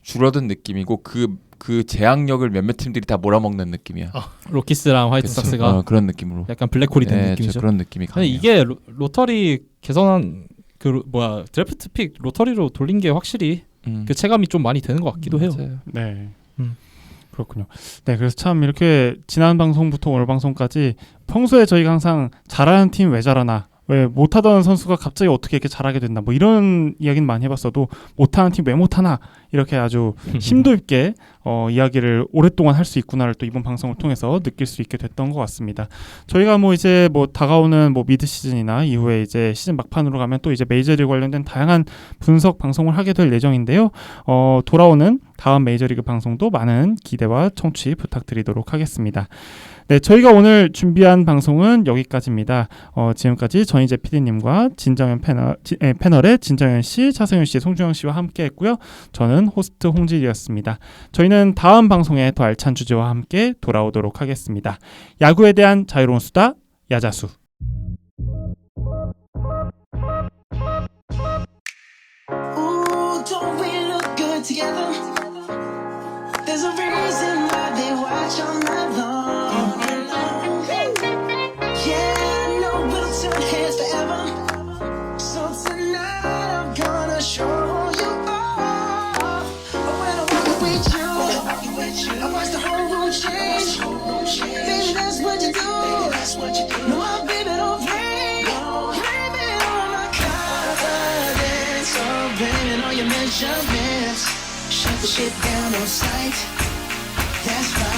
줄어든 느낌이고 그 제약력을 몇몇 팀들이 다 몰아먹는 느낌이야. 로키스랑 화이트 그쵸. 삭스가 그런 느낌으로. 약간 블랙홀이 된 네, 느낌이죠. 그런 느낌이 근데 강해요. 이게 로터리 개선한 드래프트 픽 로터리로 돌린 게 확실히 그 체감이 좀 많이 되는 것 같기도 해요. 맞아요. 네. 음. 그렇군요. 네, 그래서 참 이렇게 지난 방송부터 오늘 방송까지 평소에 저희가 항상 잘하는 팀 왜 잘하나, 왜 못하던 선수가 갑자기 어떻게 이렇게 잘하게 됐나, 뭐 이런 이야기는 많이 해봤어도 못하는 팀 왜 못하나 이렇게 아주 심도 있게 이야기를 오랫동안 할 수 있구나를 또 이번 방송을 통해서 느낄 수 있게 됐던 것 같습니다. 저희가 뭐 이제 뭐 다가오는 뭐 미드 시즌이나 이후에 이제 시즌 막판으로 가면 또 이제 메이저리그 관련된 다양한 분석 방송을 하게 될 예정인데요. 돌아오는 다음 메이저리그 방송도 많은 기대와 청취 부탁드리도록 하겠습니다. 네, 저희가 오늘 준비한 방송은 여기까지입니다. 지금까지 전희재 PD님과 진정현 패널의 진정현 씨, 차승현 씨, 송주영 씨와 함께했고요. 저는 호스트 홍진이었습니다. 저희는 다음 방송에 더 알찬 주제와 함께 돌아오도록 하겠습니다. 야구에 대한 자유로운 수다, 야자수. Ooh, don't we look good together? There's a reason why they watch all night long. Yeah, I know we'll turn heads forever. So tonight I'm gonna show you all. When I walk with you, I watch the whole room change. Baby, that's what you do. No, baby, don't play. Blame it on my confidence. Oh, blame it on your measurements. Shut the shit down on sight. That's right.